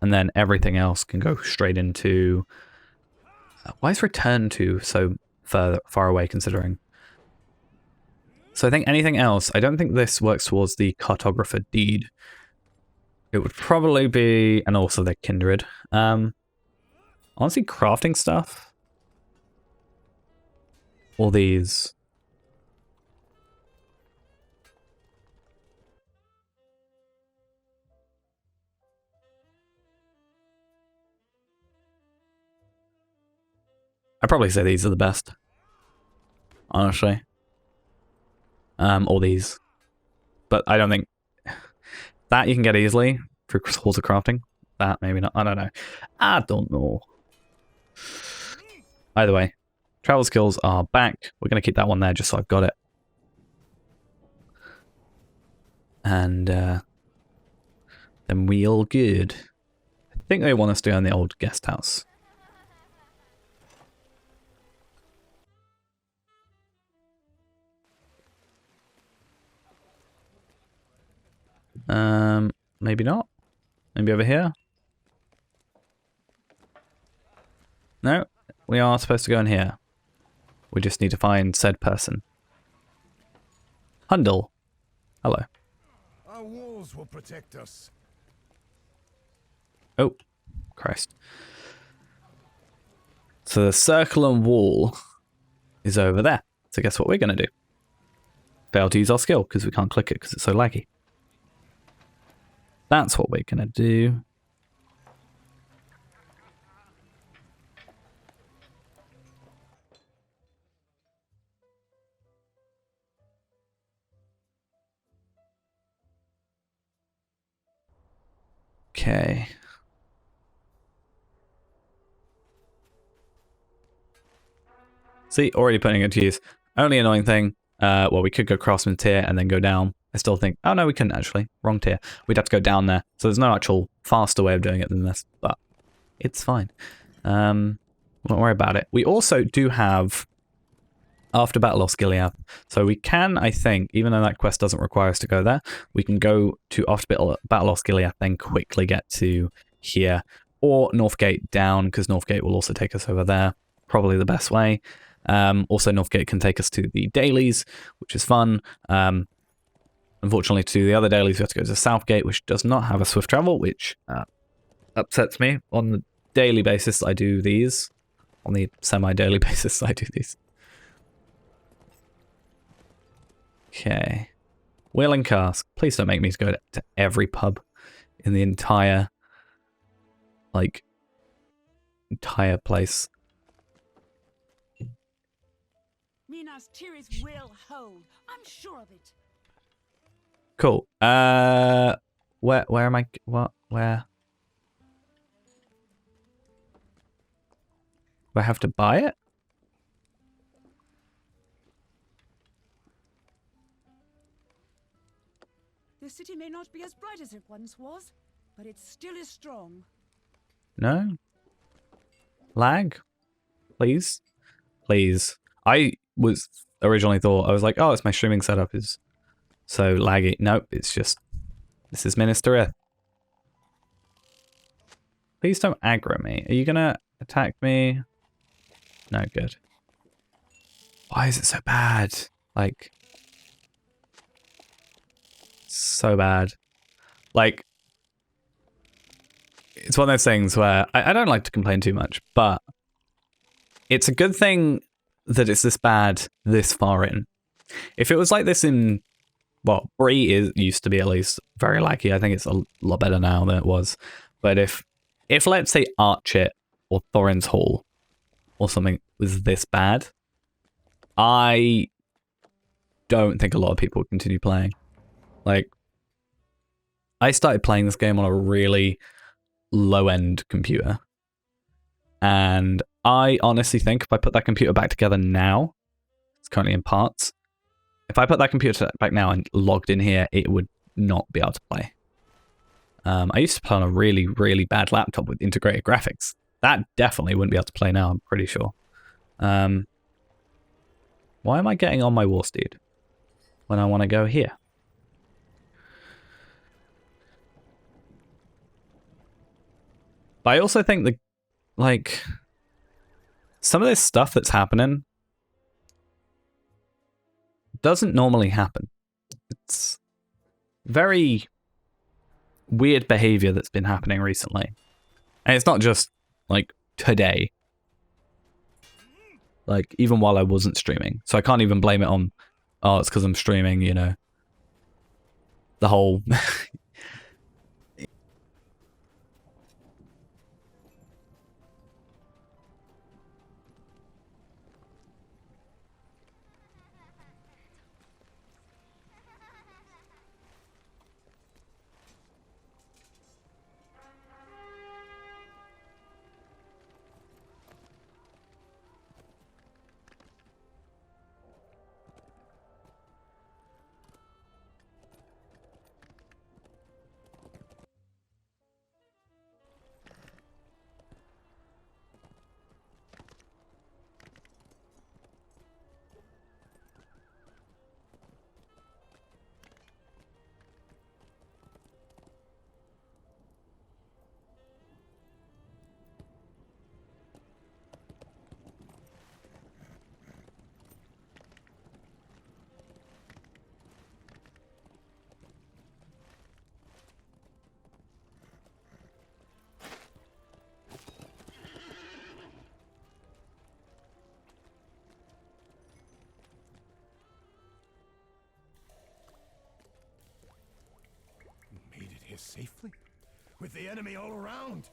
then everything else can go straight into... why is return to so far away considering? So I think anything else, I don't think this works towards the cartographer deed. It would probably be, and also the kindred. Honestly, crafting stuff. All these. I'd probably say these are the best. Honestly. Or these. But I don't think... that you can get easily through halls of crafting. That maybe not. I don't know. I don't know. Either way. Travel skills are back. We're going to keep that one there just so I've got it. And then we all good. I think they want us to go in the old guest house. Maybe not. Maybe over here. No, we are supposed to go in here. We just need to find said person. Hundle. Hello. Our walls will protect us. Oh, Christ. So the circle and wall is over there. So guess what we're going to do? Fail to use our skill because we can't click it because it's so laggy. That's what we're going to do. Okay. See, already putting it to use. Only annoying thing, well, we could go craftsman tier and then go down. I still think, oh no, we couldn't actually. Wrong tier. We'd have to go down there. So there's no actual faster way of doing it than this, but it's fine. Won't worry about it. We also do have After Battle Lost Gilead. So we can, I think, even though that quest doesn't require us to go there, we can go to After Battle Lost Gilead, then quickly get to here. Or Northgate down, because Northgate will also take us over there. Probably the best way. Also, Northgate can take us to the dailies, which is fun. Unfortunately, to do the other dailies, we have to go to Southgate, which does not have a swift travel, which upsets me. On the daily basis, I do these. On the semi-daily basis, I do these. Okay. Whaling Cask. Please don't make me go to every pub in the entire place. Minas Tirith will hold. I'm sure of it. Cool. Where am I? What? Where? Do I have to buy it? The city may not be as bright as it once was, but it still is strong. No? Lag? Please? Please. I was originally thought, I was like, oh, it's my streaming setup is so laggy. Nope, it's just, this is Minas Tirith. Please don't aggro me. Are you gonna attack me? No, good. Why is it so bad? Like, so bad. Like, it's one of those things where I don't like to complain too much, but it's a good thing that it's this bad this far in. If it was like this in, well, Bree used to be at least very laggy. I think it's a lot better now than it was. But if let's say Archit or Thorin's Hall or something was this bad, I don't think a lot of people would continue playing. Like, I started playing this game on a really low-end computer. And I honestly think if I put that computer back together now, it's currently in parts, if I put that computer back now and logged in here, it would not be able to play. I used to play on a really, really bad laptop with integrated graphics. That definitely wouldn't be able to play now, I'm pretty sure. Why am I getting on my war steed when I want to go here? But I also think that, like, some of this stuff that's happening doesn't normally happen. It's very weird behavior that's been happening recently. And it's not just, like, today. Like, even while I wasn't streaming. So I can't even blame it on, oh, it's because I'm streaming, you know. The whole... Made it here safely? With the enemy all around?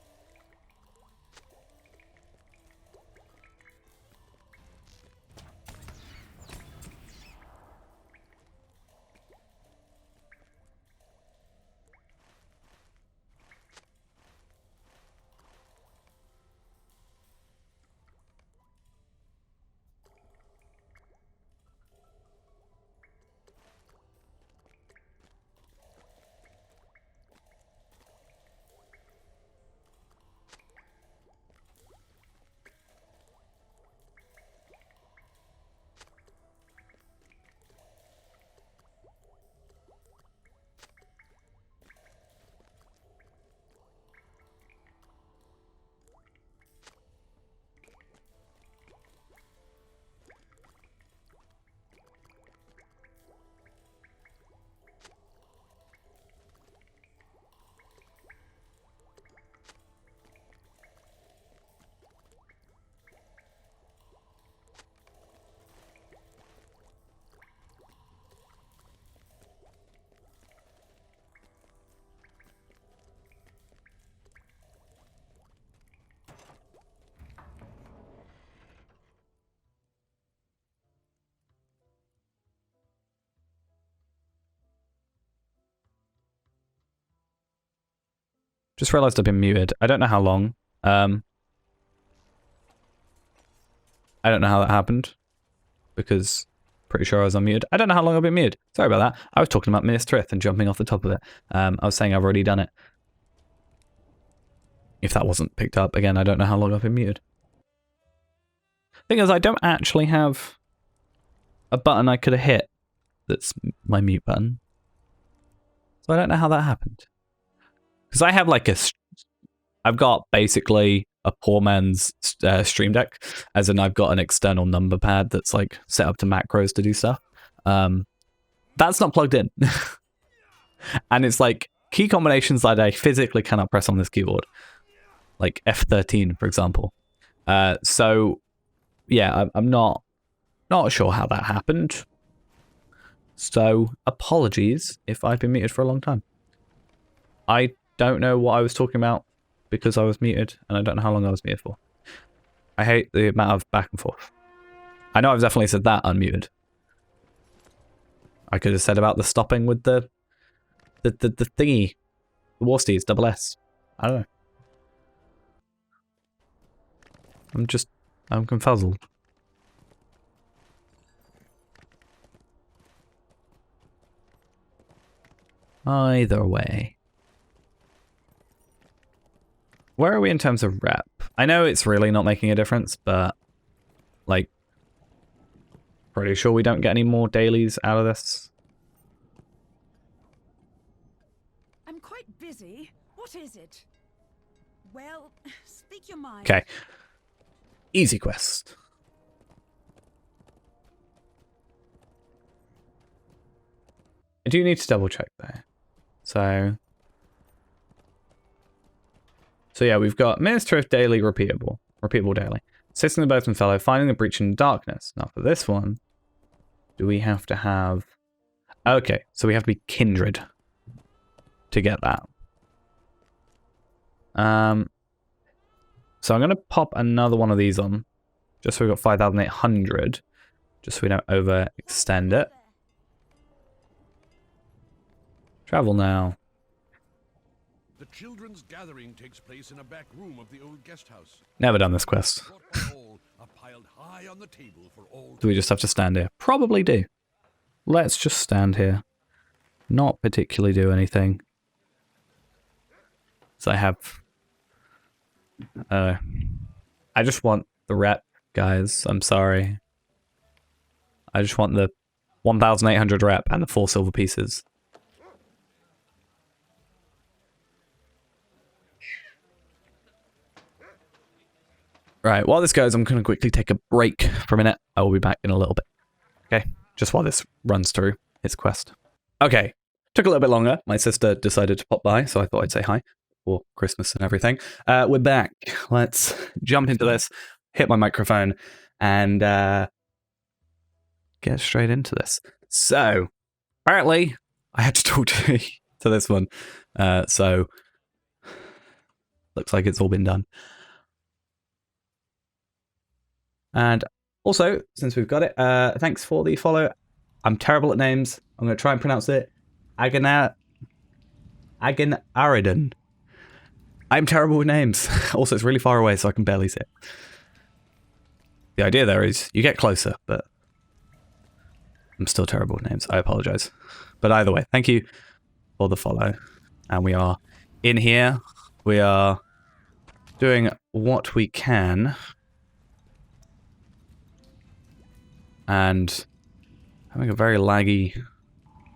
Just realized I've been muted. I don't know how long. I don't know how that happened. Because pretty sure I was unmuted. I don't know how long I've been muted. Sorry about that. I was talking about Minas Tirith and jumping off the top of it. I was saying I've already done it. If that wasn't picked up, again, I don't know how long I've been muted. Thing is, I don't actually have a button I could have hit that's my mute button. So I don't know how that happened. Because I have like I've got basically a poor man's stream deck, as in I've got an external number pad that's like set up to macros to do stuff. That's not plugged in. And it's like key combinations that I physically cannot press on this keyboard. Like F13, for example. So, yeah, I'm not sure how that happened. So, apologies if I've been muted for a long time. I don't know what I was talking about because I was muted, and I don't know how long I was muted for. I hate the amount of back and forth. I know I've definitely said that unmuted. I could have said about the stopping with the thingy. The war steeds, double S. I don't know. I'm confuzzled. Either way. Where are we in terms of rep? I know it's really not making a difference, but like, pretty sure we don't get any more dailies out of this. I'm quite busy. What is it? Well, speak your mind. Okay. Easy quest. I do need to double check though. So yeah, we've got Minas Tirith daily repeatable daily. Assisting the boatman fellow, finding the breach in darkness. Now for this one, do we have to have... Okay, so we have to be kindred to get that. So I'm going to pop another one of these on, just so we've got 5,800, just so we don't overextend it. Travel now. The children's gathering takes place in a back room of the old guest house. Never done this quest. All are piled high on the table for all. Do we just have to stand here? Probably do. Let's just stand here. Not particularly do anything. So I have... I just want the rep, guys. I'm sorry. I just want the 1,800 rep and the 4 silver pieces. Right, while this goes, I'm going to quickly take a break for a minute. I will be back in a little bit. Okay, just while this runs through its quest. Okay, took a little bit longer. My sister decided to pop by, so I thought I'd say hi for Christmas and everything. We're back. Let's jump into this, hit my microphone, and get straight into this. So, apparently, I had to talk to this one. So, looks like it's all been done. And also, since we've got it, thanks for the follow. I'm terrible at names. I'm going to try and pronounce it. Aganaridon. I'm terrible with names. Also, it's really far away, so I can barely see it. The idea there is you get closer, but I'm still terrible with names. I apologize. But either way, thank you for the follow. And we are in here. We are doing what we can. And having a very laggy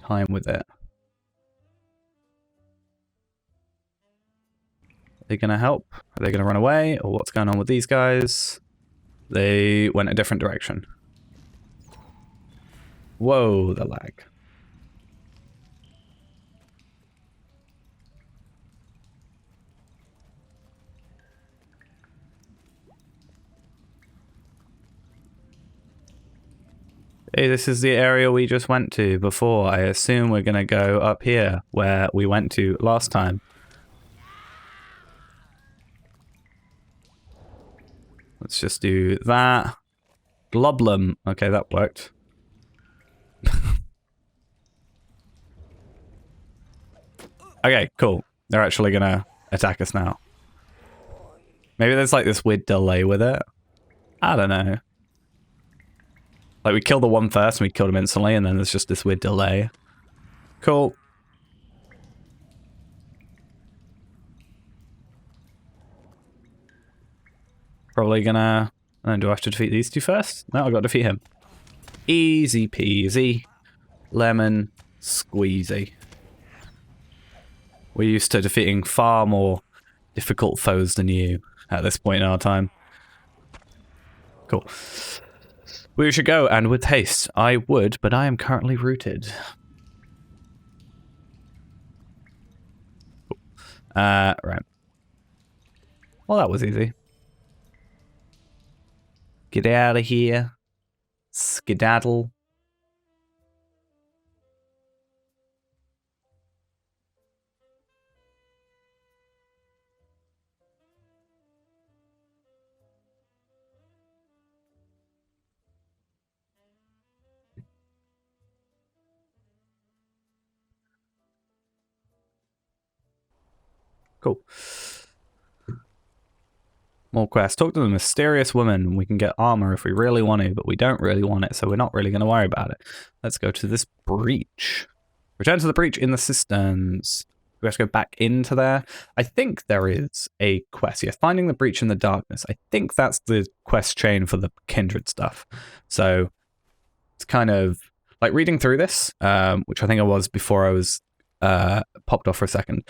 time with it. Are they going to help? Are they going to run away? Or what's going on with these guys? They went a different direction. Whoa, the lag. Hey, this is the area we just went to before. I assume we're going to go up here where we went to last time. Let's just do that. Globlum. Okay, that worked. Okay, cool. They're actually going to attack us now. Maybe there's like this weird delay with it. I don't know. Like, we killed the one first and we killed him instantly, and then there's just this weird delay. Cool. Probably gonna... do I have to defeat these two first? No, I've got to defeat him. Easy peasy. Lemon squeezy. We're used to defeating far more difficult foes than you at this point in our time. Cool. We should go, and with haste. I would, but I am currently rooted. Cool. Right. Well, that was easy. Get out of here. Skedaddle. Cool. More quests. Talk to the mysterious woman. We can get armor if we really want to, but we don't really want it, so we're not really going to worry about it. Let's go to this breach. Return to the breach in the cisterns. we have to go back into there. I think there is a quest. Yeah, finding the breach in the darkness. I think that's the quest chain for the kindred stuff. So it's kind of like reading through this, which I think I was before I was popped off for a second.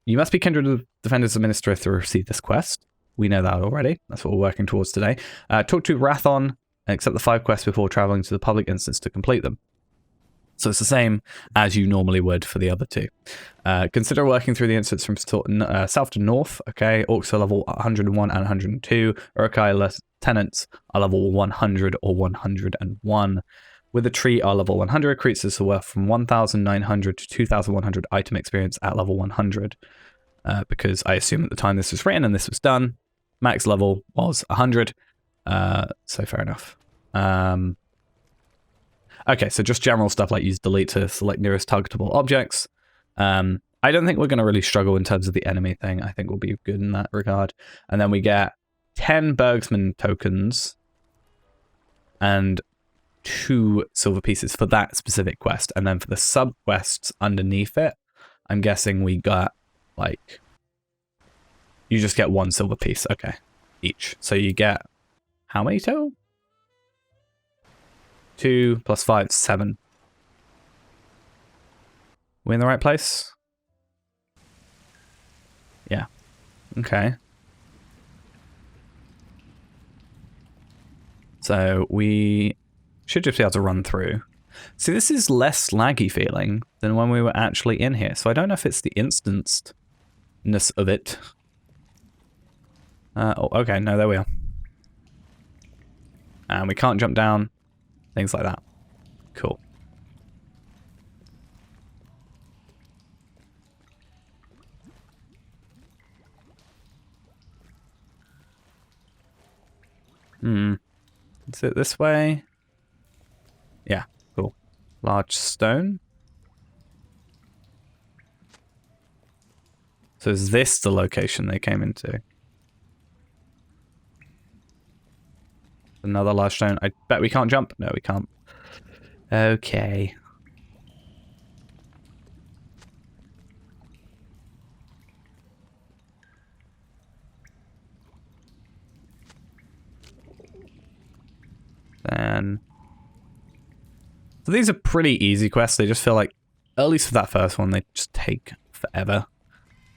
You must be kindred defenders of Minas Tirith to receive this quest. We know that already. That's what we're working towards today. Talk to Rathon and accept the 5 quests before traveling to the public instance to complete them. So it's the same as you normally would for the other 2. Consider working through the instance from south to north. Okay, Orcs are level 101 and 102. Urukai lieutenants are level 100 or 101. With the tree are level 100. Creatures are worth from 1,900 to 2,100 item experience at level 100. Because I assume at the time this was written and this was done, max level was 100. So fair enough. Okay, so just general stuff like use delete to select nearest targetable objects. I don't think we're going to really struggle in terms of the enemy thing. I think we'll be good in that regard. And then we get 10 Bergsman tokens and 2 silver pieces for that specific quest. And then for the sub-quests underneath it, I'm guessing we got, like, you just get 1 silver piece. Okay, each. So you get, how many total? 2 plus 5, 7. We in the right place? Yeah. Okay. So we should just be able to run through. See, this is less laggy feeling than when we were actually in here. So I don't know if it's the instancedness of it. Oh, okay. No, there we are. And we can't jump down. Things like that. Cool. Is it this way? Yeah, cool. Large stone. So is this the location they came into? Another large stone. I bet we can't jump. No, we can't. Okay. Then... So these are pretty easy quests. They just feel like, at least for that first one, they just take forever.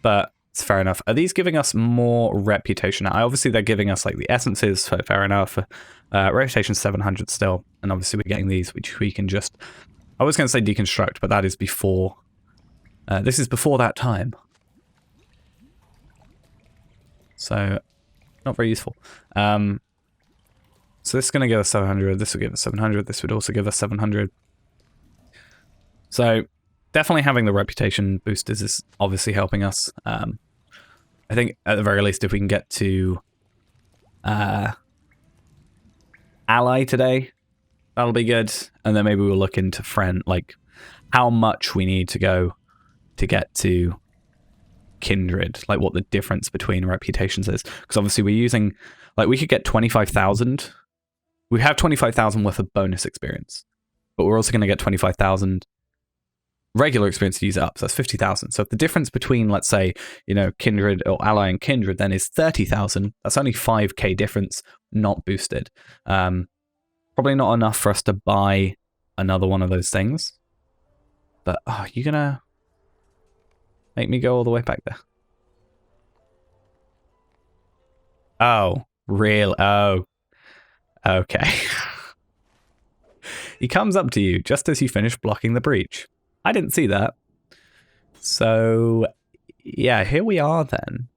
But it's fair enough. Are these giving us more reputation? Obviously, they're giving us like the essences, so fair enough. Reputation 700 still. And obviously, we're getting these, which we can just... I was going to say deconstruct, but that is before... this is before that time. So, not very useful. So this is going to give us 700. This will give us 700. This would also give us 700. So, definitely having the reputation boosters is obviously helping us. I think at the very least, if we can get to ally today, that'll be good. And then maybe we'll look into friend, like how much we need to go to get to kindred, like what the difference between reputations is. Because obviously we're using, like we could get 25,000. We have 25,000 worth of bonus experience, but we're also going to get 25,000 regular experience to use it up. So that's 50,000. So if the difference between, let's say, you know, kindred or ally and kindred then is 30,000, that's only 5k difference, not boosted. Probably not enough for us to buy another one of those things. But, oh, you're going to make me go all the way back there. Oh, real? Oh, okay. He comes up to you just as you finish blocking the breach. I didn't see that. So, yeah, here we are then.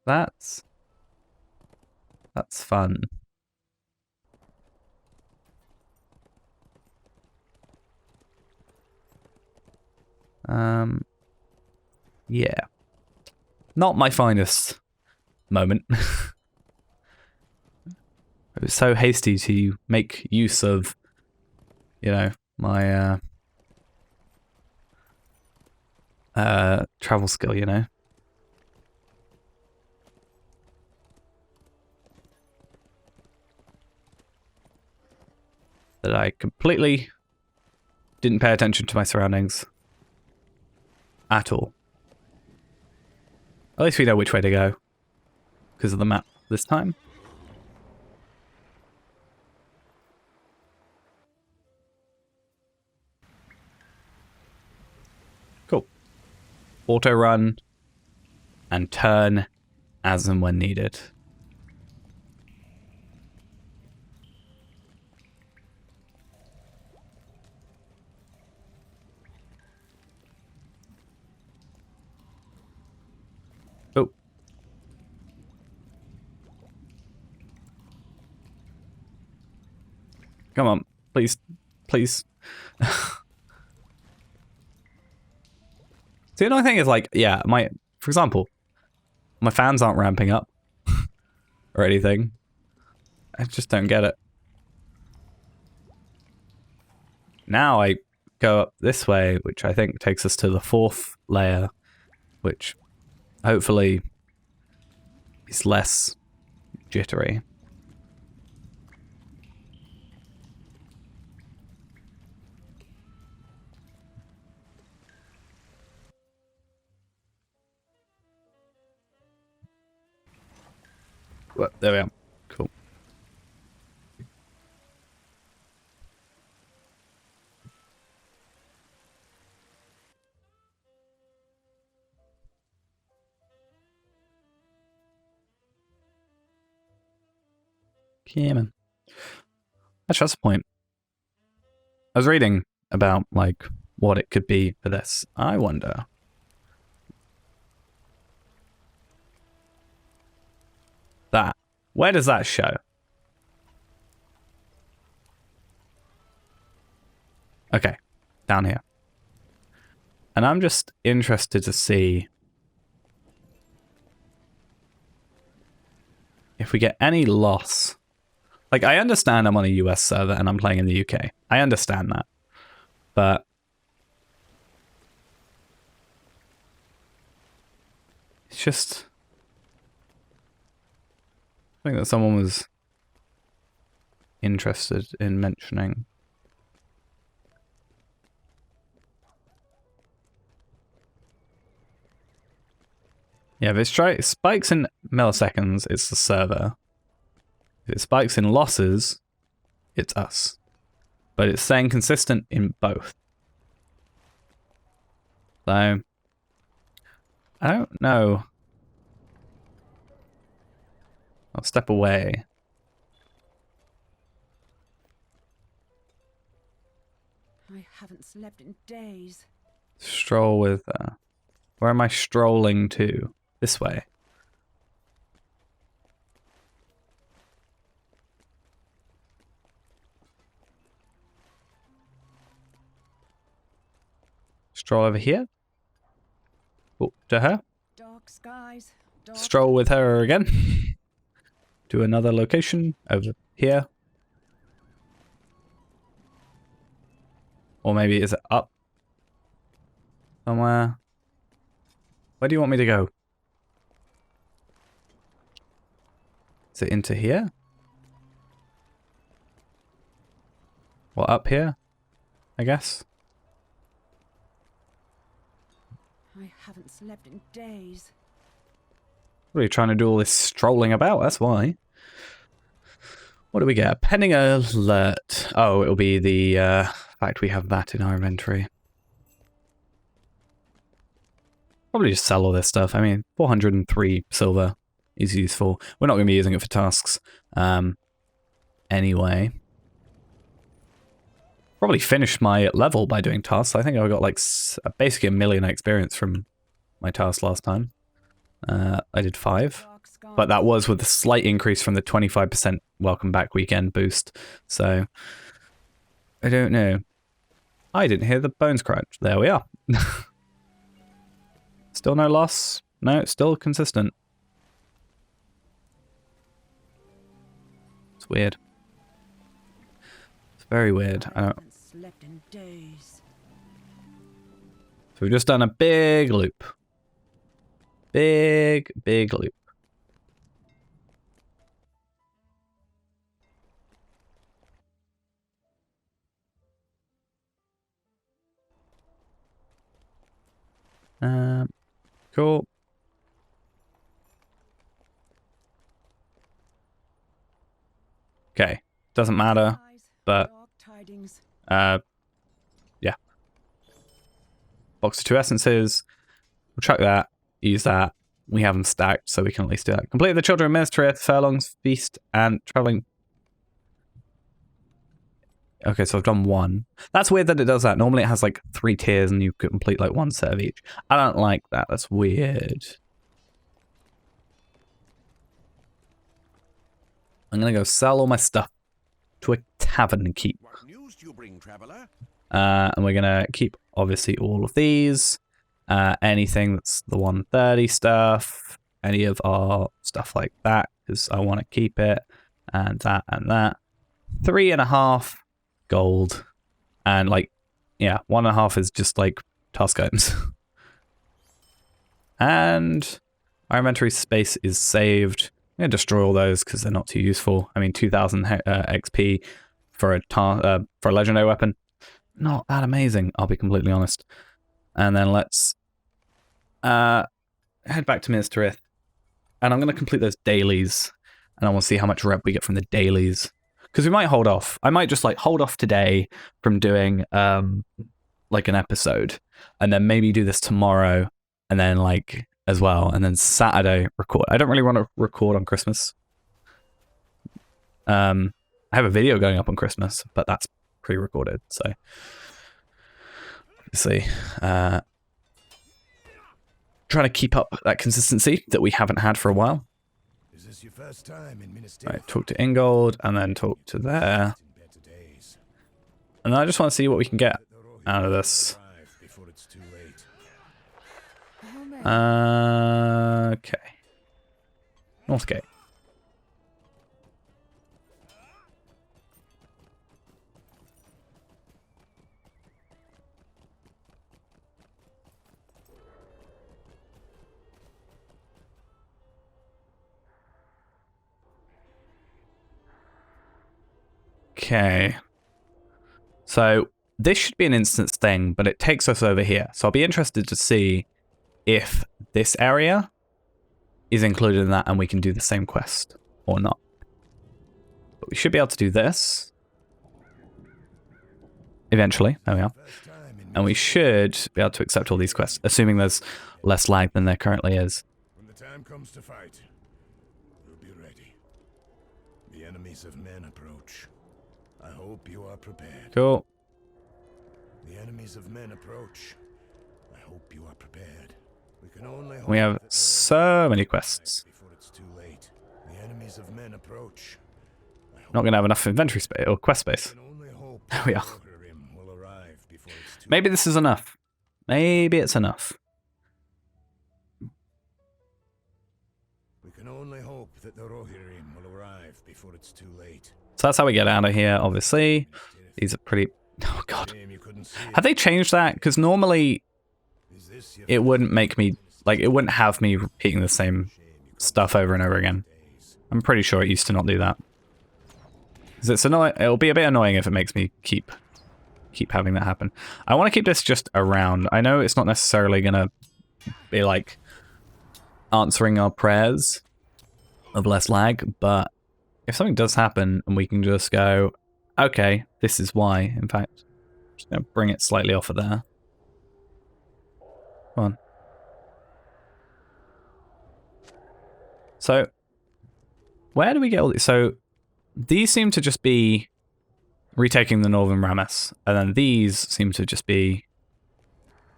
That's fun. Yeah. Not my finest moment. I was so hasty to make use of, you know, my travel skill, you know. that I completely didn't pay attention to my surroundings at all. At least we know which way to go because of the map this time. Cool. Auto run and turn as and when needed. Oh. Come on, please, please. See, the only thing is, like, yeah, for example, my fans aren't ramping up or anything. I just don't get it. Now I go up this way, which I think takes us to the 4th layer, which hopefully is less jittery. Well, there we are. Cool. Yeah, man. Actually, that's the point. I was reading about, like, what it could be for this. I wonder. That. Where does that show? Okay. Down here. And I'm just interested to see if we get any loss. Like, I understand I'm on a US server and I'm playing in the UK. I understand that. But it's just... I think that someone was interested in mentioning. Yeah, if it spikes in milliseconds, it's the server. If it spikes in losses, it's us. But it's staying consistent in both. So, I don't know. I'll step away. I haven't slept in days. Stroll with... where am I strolling to? This way. Stroll over here. Oh, to her. Dark skies. Dark Stroll with her again. To another location over here. Or maybe is it up? Somewhere. Where do you want me to go? Is it into here? Or up here? I guess. I haven't slept in days. What are you trying to do all this strolling about? That's why. What do we get? Pending alert. Oh, it'll be the fact we have that in our inventory. Probably just sell all this stuff. I mean, 403 silver is useful. We're not going to be using it for tasks. Anyway. Probably finished my level by doing tasks. I think I got like basically 1 million experience from my task last time. I did 5. But that was with a slight increase from the 25% welcome back weekend boost. So, I don't know. I didn't hear the bones crunch. There we are. Still no loss. No, it's still consistent. It's weird. It's very weird. I don't... Slept in days. So we've just done a big loop. Big loop. Cool. Okay. Doesn't matter, but Dark tidings. yeah. Box of 2 essences. We'll chuck that. Use that. We have them stacked, so we can at least do that. Complete the Children of Minas Tirith, Furlong's Feast, and traveling. Okay, so I've done 1. That's weird that it does that. Normally it has like 3 tiers and you complete like 1 set of each. I don't like that. That's weird. I'm gonna go sell all my stuff to a tavern keep. What news do you bring, traveler? And we're gonna keep obviously all of these. Anything that's the 130 stuff, any of our stuff like that, because I want to keep it, and that and that. 3.5 gold, and like, yeah, 1.5 is just like task items. And our inventory space is saved. I'm gonna destroy all those because they're not too useful. I mean, 2,000 XP for a legendary weapon, not that amazing, I'll be completely honest. And then let's head back to Minas Tirith, and I'm going to complete those dailies, and I want to see how much rep we get from the dailies, because we might hold off. I might just like hold off today from doing like an episode, and then maybe do this tomorrow, and then like as well, and then Saturday record. I don't really want to record on Christmas. I have a video going up on Christmas, but that's pre-recorded, so obviously trying to keep up that consistency that we haven't had for a while. Is this your first time in Minas Tirith? Right, talk to Ingold and then talk to there. And I just want to see what we can get out of this. Okay. Northgate. Okay. So this should be an instance thing, but it takes us over here. So I'll be interested to see if this area is included in that and we can do the same quest or not. But we should be able to do this eventually. There we are. And we should be able to accept all these quests, assuming there's less lag than there currently is. When the time comes to fight, we'll be ready. The enemies of men approach. I hope you are prepared. Cool. The enemies of men approach. I hope you are prepared. We can only hope We have that so many quests. before it's too late. The enemies of men approach. I hope Not going to have enough inventory space or quest space. we can only hope There we are. Rohirrim will arrive before it's too Maybe this is enough. Maybe it's enough. We can only hope that the Rohirrim will arrive before it's too late. So that's how we get out of here, obviously. These are pretty... Oh, God. Shame you couldn't see Have they changed that? Because normally Is this your it wouldn't make me... Like, it wouldn't have me repeating the same stuff over and over again. I'm pretty sure it used to not do that. 'Cause it's annoying. It'll be a bit annoying if it makes me keep having that happen. I want to keep this just around. I know it's not necessarily going to be, like, answering our prayers of less lag, but if something does happen and we can just go, okay, this is why, in fact. I'm just going to bring it slightly off of there. Come on. So, where do we get all these? So, these seem to just be retaking the Northern Ramis, and then these seem to just be,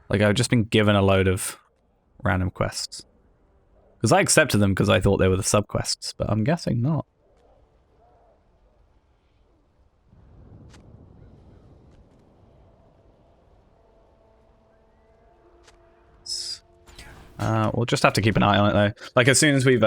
like, I've just been given a load of random quests. Because I accepted them because I thought they were the sub-quests, but I'm guessing not. We'll just have to keep an eye on it, though. Like, as soon as we've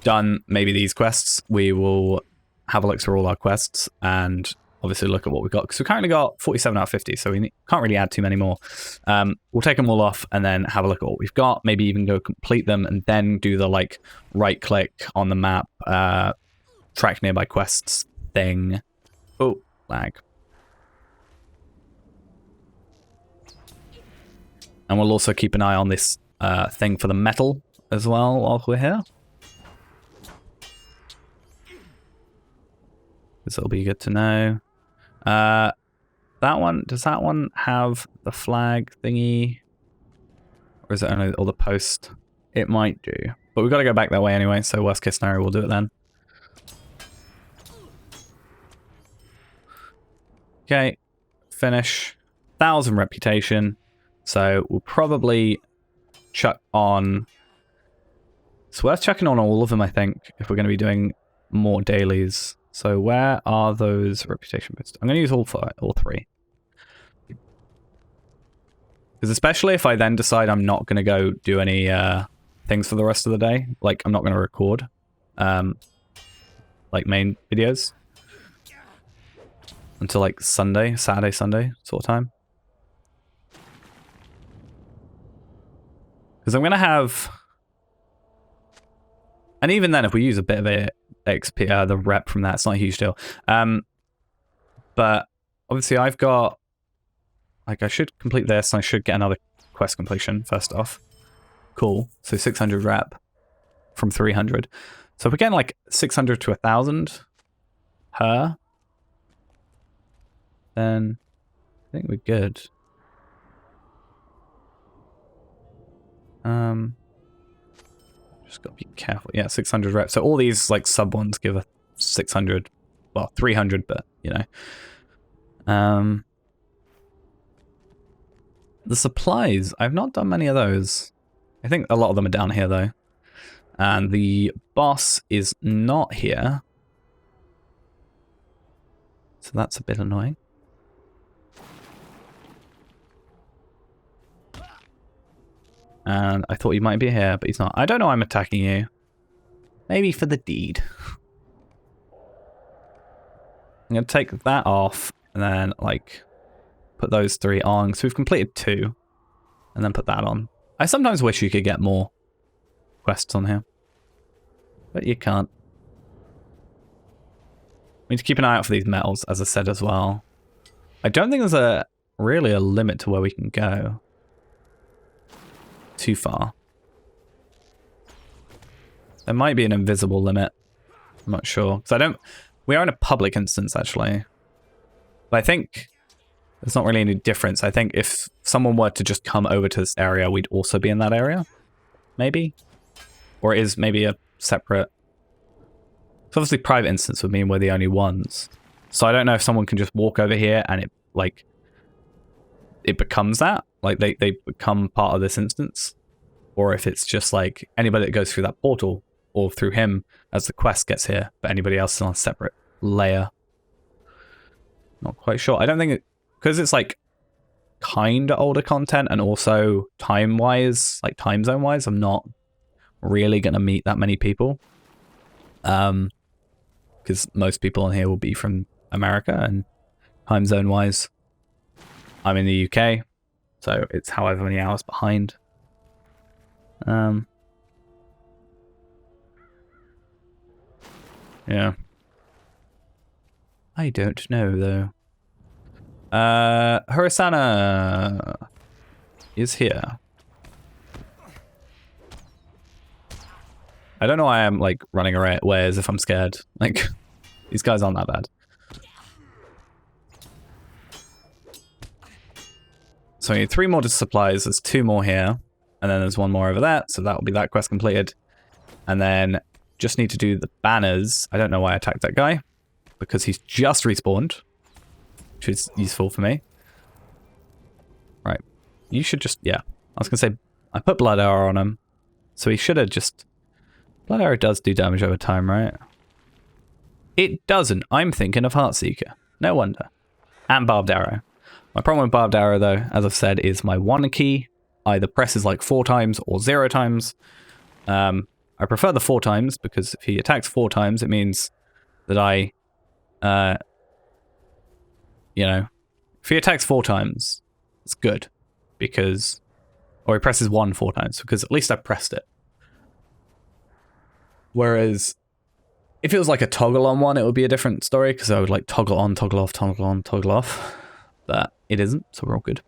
done maybe these quests, we will have a look through all our quests and obviously look at what we've got. Because we currently got 47 out of 50, so we can't really add too many more. We'll take them all off and then have a look at what we've got. Maybe even go complete them and then do the, like, right-click on the map, track nearby quests thing. Oh, lag. And we'll also keep an eye on this thing for the metal as well while we're here. This will be good to know. That one, does that one have the flag thingy? Or is it only all the post? It might do. But we've got to go back that way anyway, so worst case scenario, we'll do it then. Okay, finish. 1,000 reputation. So we'll probably chuck on... It's worth chucking on all of them, I think, if we're going to be doing more dailies. So where are those reputation boosts? I'm going to use all three. Because especially if I then decide I'm not going to go do any things for the rest of the day, like I'm not going to record like main videos until like Saturday, Sunday sort of time. Because I'm going to have... And even then, if we use a bit of it, XP, the rep from that, it's not a huge deal. But obviously I've got... Like, I should complete this, and I should get another quest completion, first off. Cool. So 600 rep from 300. So if we're getting like 600 to 1,000 her, then I think we're good. Just gotta be careful. Yeah, 600 reps. So all these like sub ones give a 600, well, 300, but you know. The supplies, I've not done many of those. I think a lot of them are down here though. And the boss is not here. So that's a bit annoying. And I thought he might be here, but he's not. I don't know why I'm attacking you. Maybe for the deed. I'm going to take that off and then, like, put those three on. So we've completed 2. And then put that on. I sometimes wish you could get more quests on here. But you can't. We need to keep an eye out for these metals, as I said as well. I don't think there's really a limit to where we can go. Too far. There might be an invisible limit. I'm not sure. So we are in a public instance actually. But I think there's not really any difference. I think if someone were to just come over to this area, we'd also be in that area. Maybe. Or it is maybe a separate... So obviously private instance would mean we're the only ones. So I don't know if someone can just walk over here and it becomes that. Like, they become part of this instance. Or if it's just, like, anybody that goes through that portal, or through him as the quest gets here, but anybody else is on a separate layer. Not quite sure. I don't think because it's, like, kind of older content, and also time-wise, like, time zone-wise, I'm not really going to meet that many people. Because most people on here will be from America, and time zone-wise, I'm in the UK. So it's however many hours behind. Yeah. I don't know though. Harasana is here. I don't know why I'm like running away as if I'm scared. Like, these guys aren't that bad. So we need 3 more supplies. There's 2 more here. And then there's 1 more over there. So that will be that quest completed. And then just need to do the banners. I don't know why I attacked that guy. Because he's just respawned. Which is useful for me. Right. You should just... Yeah. I was going to say... I put Blood Arrow on him. So he should have just... Blood Arrow does do damage over time, right? It doesn't. I'm thinking of Heartseeker. No wonder. And Barbed Arrow. My problem with Barbed Arrow, though, as I've said, is my 1 key either presses like 4 times or 0 times. I prefer the 4 times, because if he attacks 4 times, it means that I... you know, if he attacks 4 times, it's good. Because... Or he presses 1 4 times, because at least I pressed it. Whereas... If it was like a toggle on one, it would be a different story, because I would like toggle on, toggle off, toggle on, toggle off. But it isn't, so we're all good.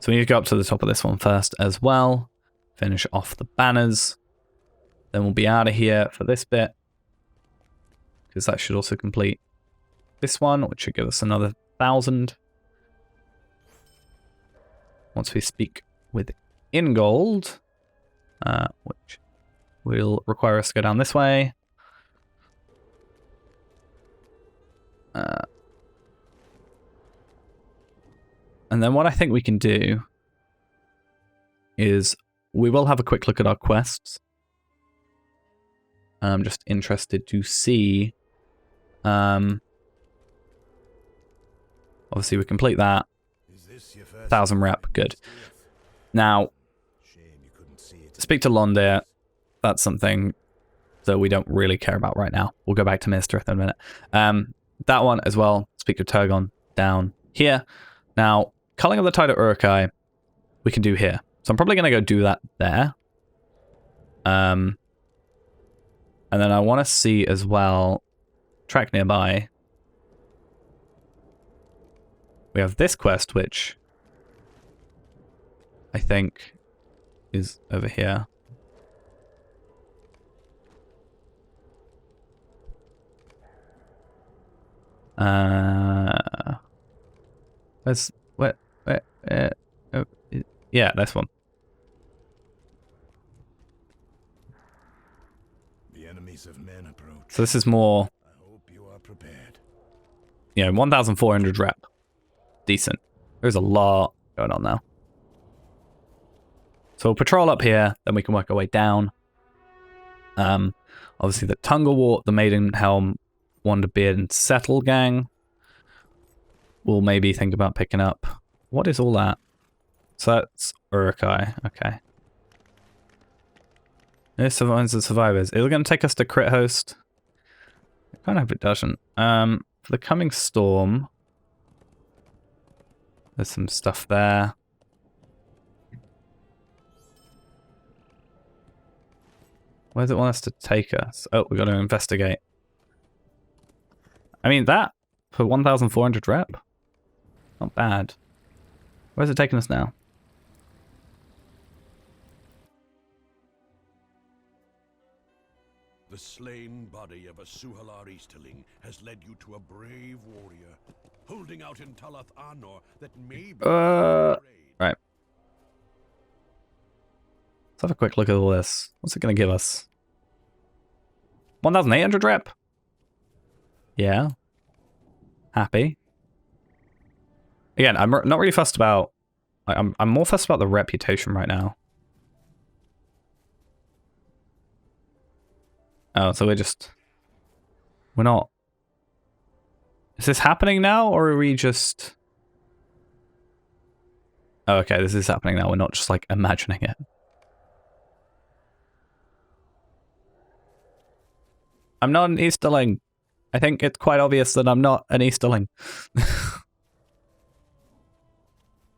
So we need to go up to the top of this one first as well. Finish off the banners. Then we'll be out of here for this bit. Because that should also complete this one, which should give us another 1,000. Once we speak with Ingold, which will require us to go down this way. And then what I think we can do is we will have a quick look at our quests. I'm just interested to see. Obviously, we complete that. 1,000 rep, good. Now, speak to Londir. That's something that we don't really care about right now. We'll go back to Minas Tirith in a minute. That one as well. Speak to Turgon down here. Now, culling of the Tide of Uruk-hai, we can do here. So I'm probably going to go do that there. And then I want to see as well, track nearby. We have this quest, which I think is over here. Yeah, this one. The enemies of men approach. So this is more. I hope you are prepared. Yeah, 1,400 rep. Decent. There's a lot going on now. So we'll patrol up here, then we can work our way down. Obviously the Tunglewort, the Maidenhelm, Wanderbeard, and Settle gang. We'll maybe think about picking up. What is all that? So that's Uruk-hai. Okay. No survivors and survivors. Is it going to take us to Crit Host? I kind of hope it doesn't. For the coming storm, there's some stuff there. Where does it want us to take us? Oh, we've got to investigate. I mean, that for 1,400 rep? Not bad. Where's it taking us now? The slain body of a Suhalar Easterling has led you to a brave warrior, holding out in Talath Anor that may be Right. Let's have a quick look at all this. What's it going to give us? 1,800 rep? Yeah. Happy. Again, I'm not really fussed about... I'm more fussed about the reputation right now. Oh, so we're not... Is this happening now, or are we just... Oh, okay, this is happening now. We're not just, like, imagining it. I'm not an Easterling. I think it's quite obvious that I'm not an Easterling.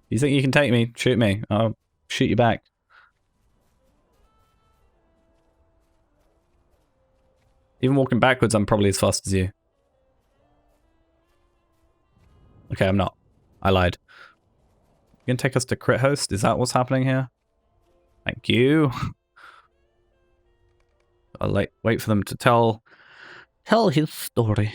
You think you can take me? Shoot me. I'll shoot you back. Even walking backwards, I'm probably as fast as you. Okay, I'm not. I lied. You gonna take us to Crit Host? Is that what's happening here? Thank you. I'll wait for them to tell his story.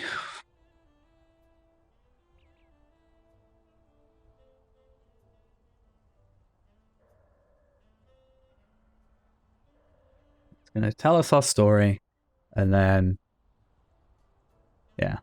It's gonna tell us our story, and then, yeah.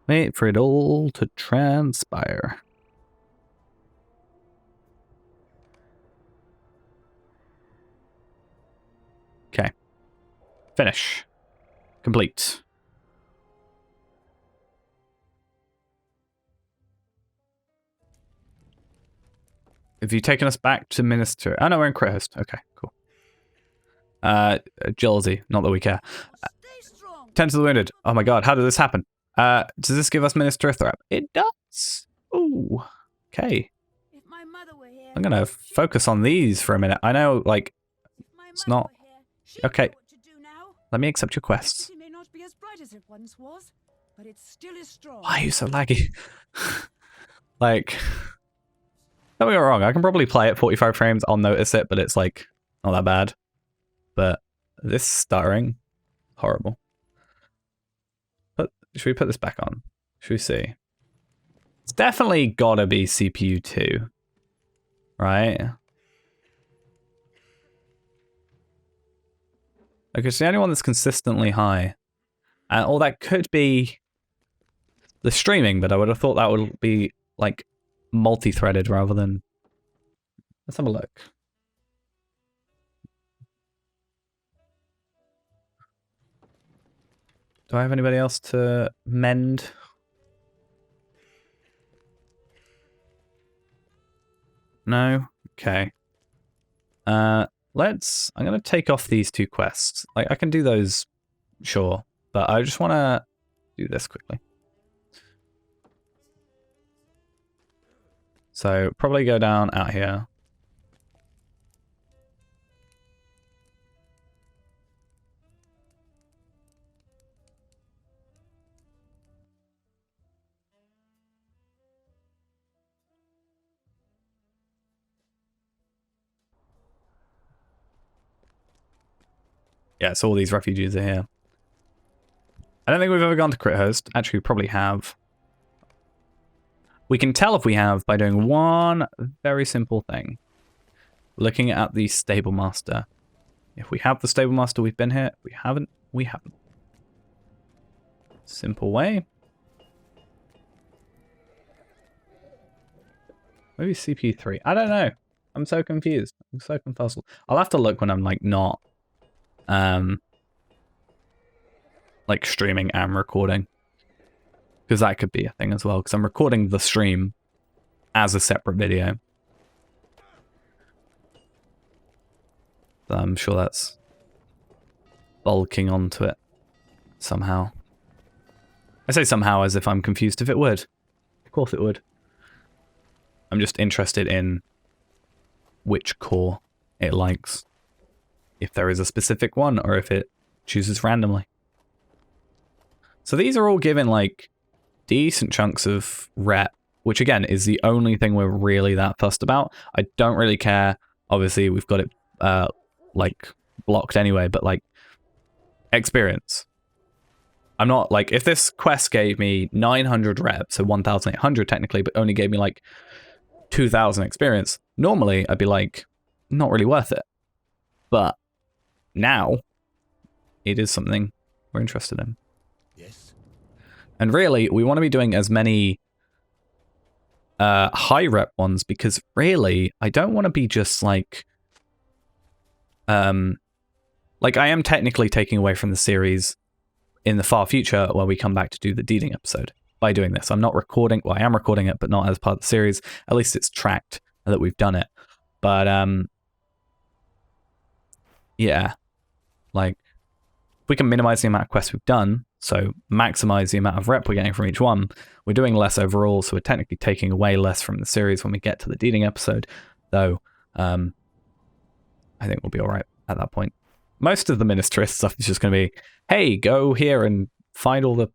Wait for it all to transpire. Okay. Finish. Complete. Have you taken us back to Minas Tirith? Oh, no, we're in Crithhost. Okay, cool. Jealousy, not that we care. Stay strong. Tend to the wounded. Oh my god, how did this happen? Does this give us Minas Tirith rep? It does. Ooh, okay. If my mother were here, I'm gonna focus on these for a minute. I know, like, if my it's mother not- were here, she'd okay. know what to do now. Let me accept your The quests. city may not be as bright as it once was, but it still is strong. Why are you so laggy? Like, don't get me wrong, I can probably play at 45 frames, I'll notice it, but it's like, not that bad. But this stuttering, horrible. But should we put this back on? Should we see? It's definitely gotta be CPU 2, right? Like, it's the only one that's consistently high. And all that could be the streaming, but I would have thought that would be like multi-threaded rather than. Let's have a look. Do I have anybody else to mend? No? Okay. I'm gonna take off these 2 quests. Like, I can do those, sure, but I just wanna do this quickly. So probably go down out here. Yeah, so all these refugees are here. I don't think we've ever gone to Crithhost. Actually, we probably have. We can tell if we have by doing one very simple thing. Looking at the stable master. If we have the stable master, we've been here. If we haven't, we haven't. Simple way. Maybe CPU 3. I don't know. I'm so confused. I'm so confuzzled. I'll have to look when I'm like not like streaming and recording. Because that could be a thing as well. Because I'm recording the stream as a separate video. So I'm sure that's bulking onto it somehow. I say somehow as if I'm confused if it would. Of course it would. I'm just interested in which core it likes. If there is a specific one or if it chooses randomly. So these are all given like decent chunks of rep, which again is the only thing we're really that fussed about. I don't really care. Obviously we've got it like blocked anyway, but like experience. I'm not like, if this quest gave me 900 reps, so 1,800 technically, but only gave me like 2,000 experience, normally I'd be like, not really worth it. But now it is something we're interested in. Yes. And really, we want to be doing as many high rep ones because really, I don't want to be just like I am technically taking away from the series in the far future where we come back to do the deeding episode by doing this. I'm not recording, well, I am recording it, but not as part of the series. At least it's tracked that we've done it. But yeah, like if we can minimize the amount of quests we've done, so maximize the amount of rep we're getting from each one, we're doing less overall, so we're technically taking away less from the series when we get to the deeding episode, though I think we'll be all right at that point. Most of the Minas Tirith stuff is just going to be, hey, go here and find all the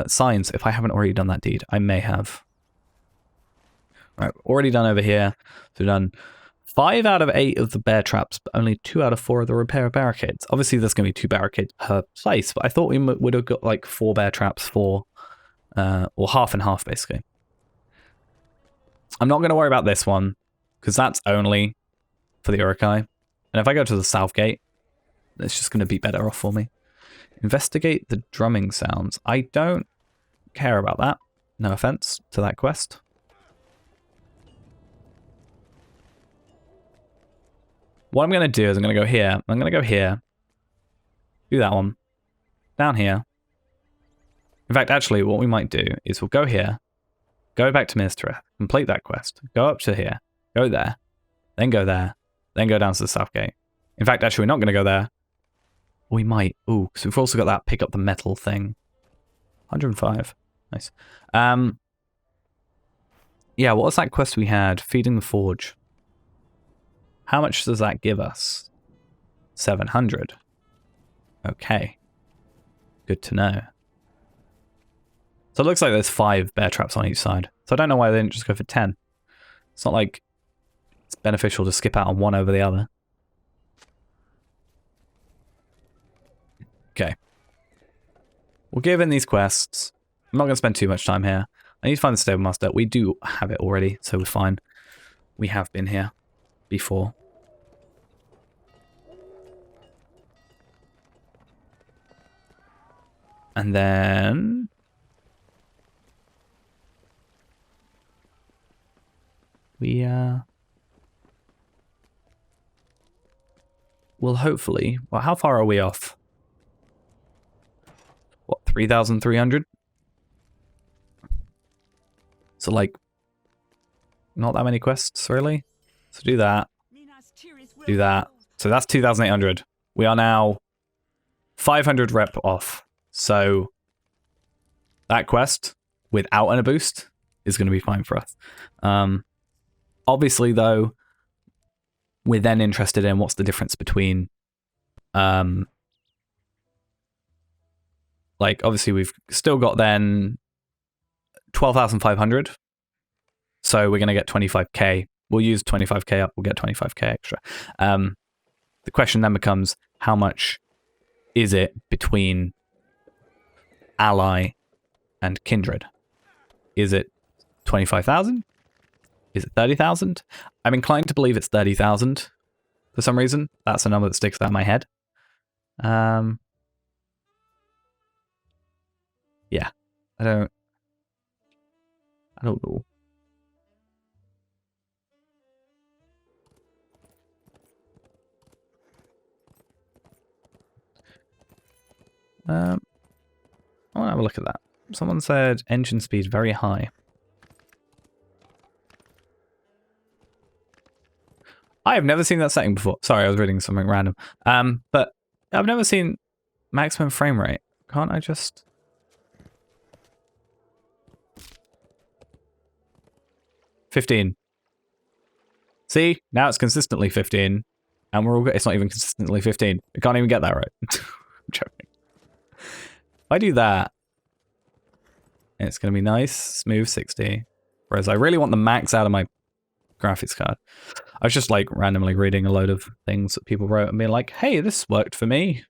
signs. If I haven't already done that deed, I may have. All right, already done over here. So we've done 5 out of 8 of the bear traps, but only 2 out of 4 of the repair barricades. Obviously, there's going to be 2 barricades per place, but I thought we would have got like 4 bear traps for, or half and half, basically. I'm not going to worry about this one, because that's only for the Urukai. And if I go to the south gate, it's just going to be better off for me. Investigate the drumming sounds. I don't care about that. No offense to that quest. What I'm going to do is I'm going to go here. I'm going to go here. Do that one. Down here. In fact, actually, what we might do is we'll go here. Go back to Minas Tirith. Complete that quest. Go up to here. go there, then go there, then go down to the south gate. In fact, actually, we're not going to go there. We might. Ooh, because we've also got that pick up the metal thing. 105. Nice. Yeah, what was that quest we had? Feeding the forge. How much does that give us? 700. Okay. Good to know. So it looks like there's 5 bear traps on each side. So I don't know why they didn't just go for 10. It's not like it's beneficial to skip out on one over the other. Okay. We'll give in these quests. I'm not going to spend too much time here. I need to find the stable master. We do have it already, so we're fine. We have been here before. And then we will hopefully. Well, how far are we off? What, 3,300? So like, not that many quests really. So do that. Minas Tirith will Do that. So that's 2,800. We are now 500 rep off. So that quest without a boost is going to be fine for us. Obviously, though, we're then interested in what's the difference between, like, obviously we've still got then 12,500. So we're going to get 25k. We'll use 25k up. We'll get 25k extra. The question then becomes, how much is it between ally and kindred? Is it 25,000? Is it 30,000? I'm inclined to believe it's 30,000 for some reason. That's a number that sticks out in my head. Yeah, I don't know. I want to have a look at that. Someone said engine speed very high. I have never seen that setting before. Sorry, I was reading something random. But I've never seen maximum frame rate. Can't I just... $15. See? Now it's consistently 15. And we're all good. It's not even consistently 15. I can't even get that right. I'm joking. If I do that, it's going to be nice, smooth 60. Whereas I really want the max out of my graphics card. I was just like randomly reading a load of things that people wrote and being like, hey, this worked for me.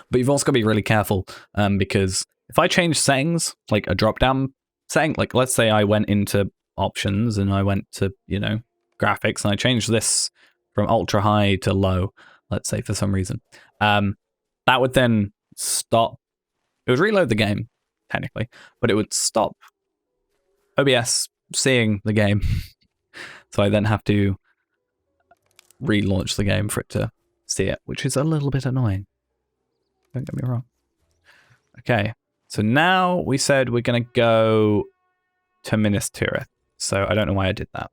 But you've also got to be really careful because if I change settings, like a drop down setting, like let's say I went into options and I went to, you know, graphics and I changed this from ultra high to low, let's say for some reason, that would then stop. It would reload the game technically, but it would stop OBS seeing the game. So I then have to relaunch the game for it to see it, which is a little bit annoying. Don't get me wrong. Okay, so now we said we're going to go to Minas Tirith. So I don't know why I did that.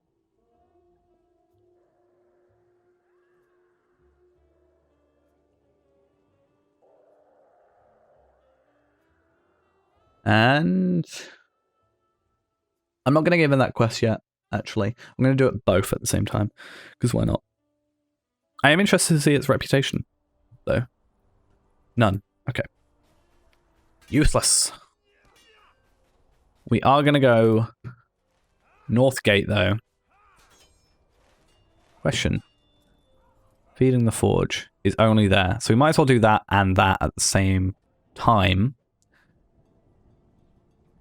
And I'm not going to give in that quest yet, actually. I'm going to do it both at the same time, because why not? I am interested to see its reputation, though. None. Okay. Useless. We are going to go North Gate, though. Question. Feeding the Forge is only there. So we might as well do that and that at the same time.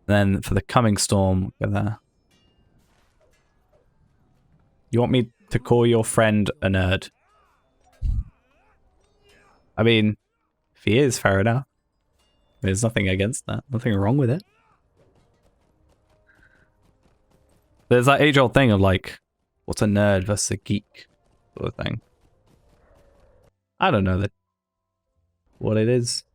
Then for the coming storm, go there. You want me to call your friend a nerd? I mean, if he is, fair enough. There's nothing against that. Nothing wrong with it. There's that age-old thing of like, what's a nerd versus a geek sort of thing. I don't know what it is.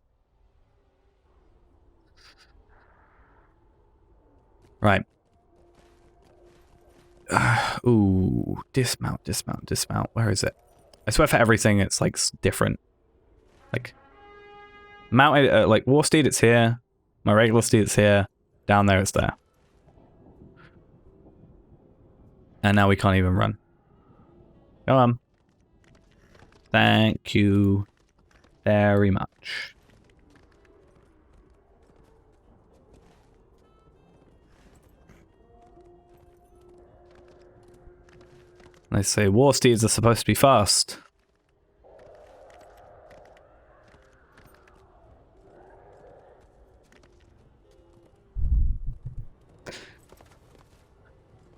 Right. Ooh, dismount, dismount, dismount. Where is it? I swear for everything it's like different. Like mounted, like war steed, it's here. My regular steed, it's here. Down there, it's there. And now we can't even run. Go on. Thank you very much. They say war steeds are supposed to be fast.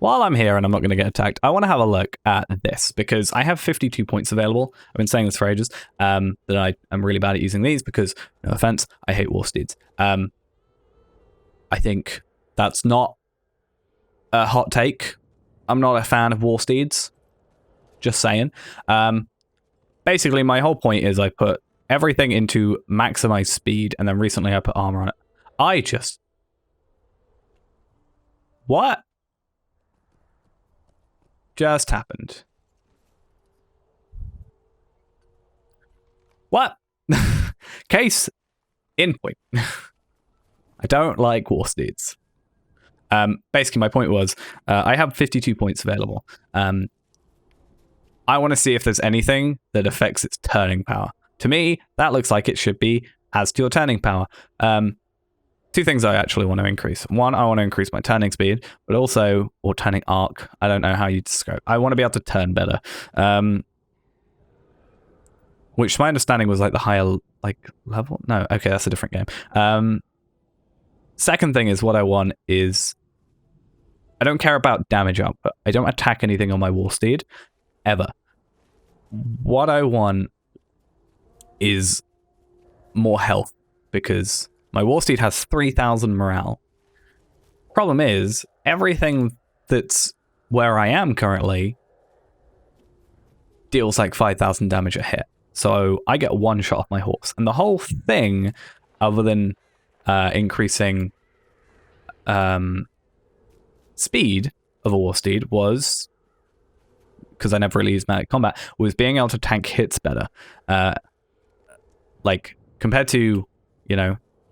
While I'm here and I'm not going to get attacked, I want to have a look at this because I have 52 points available. I've been saying this for ages, that I'm really bad at using these because, no offense, I hate war steeds. I think that's not a hot take. I'm not a fan of war steeds. Just saying. Basically, my whole point is I put everything into maximize speed, and then recently I put armor on it. What just happened? What? Case in point. I don't like war steeds. Basically, my point was I have 52 points available. I want to see if there's anything that affects its turning power. To me, that looks like it should be as to your turning power. Two things I actually want to increase. One, I want to increase my turning speed, but also, or turning arc. I don't know how you describe. I want to be able to turn better. Which my understanding was like the higher level. No, okay, that's a different game. Second thing is what I want is I don't care about damage output. I don't attack anything on my war steed ever. What I want is more health because my war steed has 3,000 morale. Problem is, everything that's where I am currently deals like 5,000 damage a hit. So I get one shot off my horse. And the whole thing, other than increasing speed of a war steed, was, because I never really used magic combat, was being able to tank hits better. Like, compared to,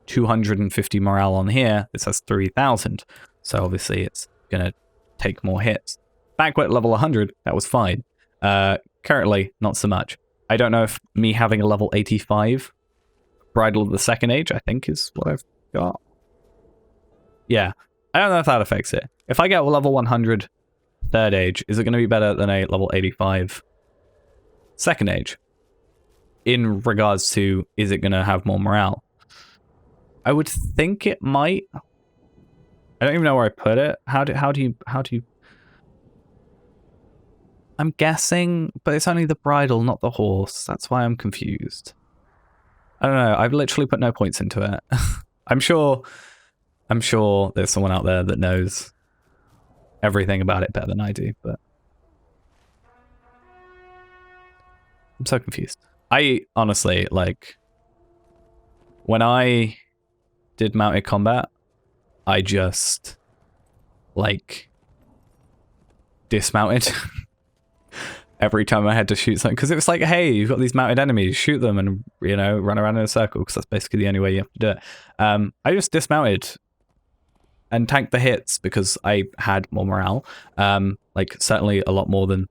250 morale on here, this has 3,000. So obviously it's going to take more hits. Back at level 100, that was fine. Currently, not so much. I don't know if me having a level 85 Bridle of the Second Age, I think is what I've got. Yeah, I don't know if that affects it. If I get a level 100 Third Age, is it going to be better than a level 85 Second Age? In regards to, is it going to have more morale? I would think it might. I don't even know where I put it. How do you? I'm guessing, but it's only the bridle, not the horse. That's why I'm confused. I don't know. I've literally put no points into it. I'm sure there's someone out there that knows everything about it better than I do, but I'm so confused. I honestly, when I did mounted combat, I just, dismounted every time I had to shoot something. Because it was like, hey, you've got these mounted enemies, shoot them and, run around in a circle, because that's basically the only way you have to do it. I just dismounted and tanked the hits because I had more morale. Certainly a lot more than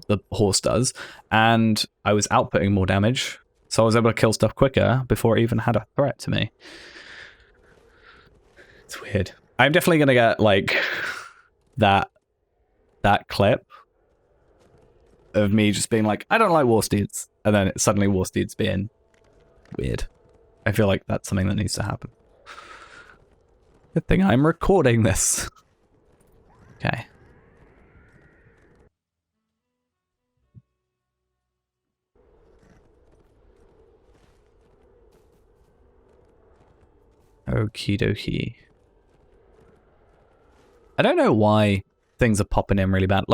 the horse does. And I was outputting more damage. So I was able to kill stuff quicker before it even had a threat to me. It's weird. I'm definitely going to get, that clip of me just being like, I don't like war steeds. And then suddenly war steeds being weird. I feel like that's something that needs to happen. Good thing I'm recording this. Okay. Okie dokie. I don't know why things are popping in really bad.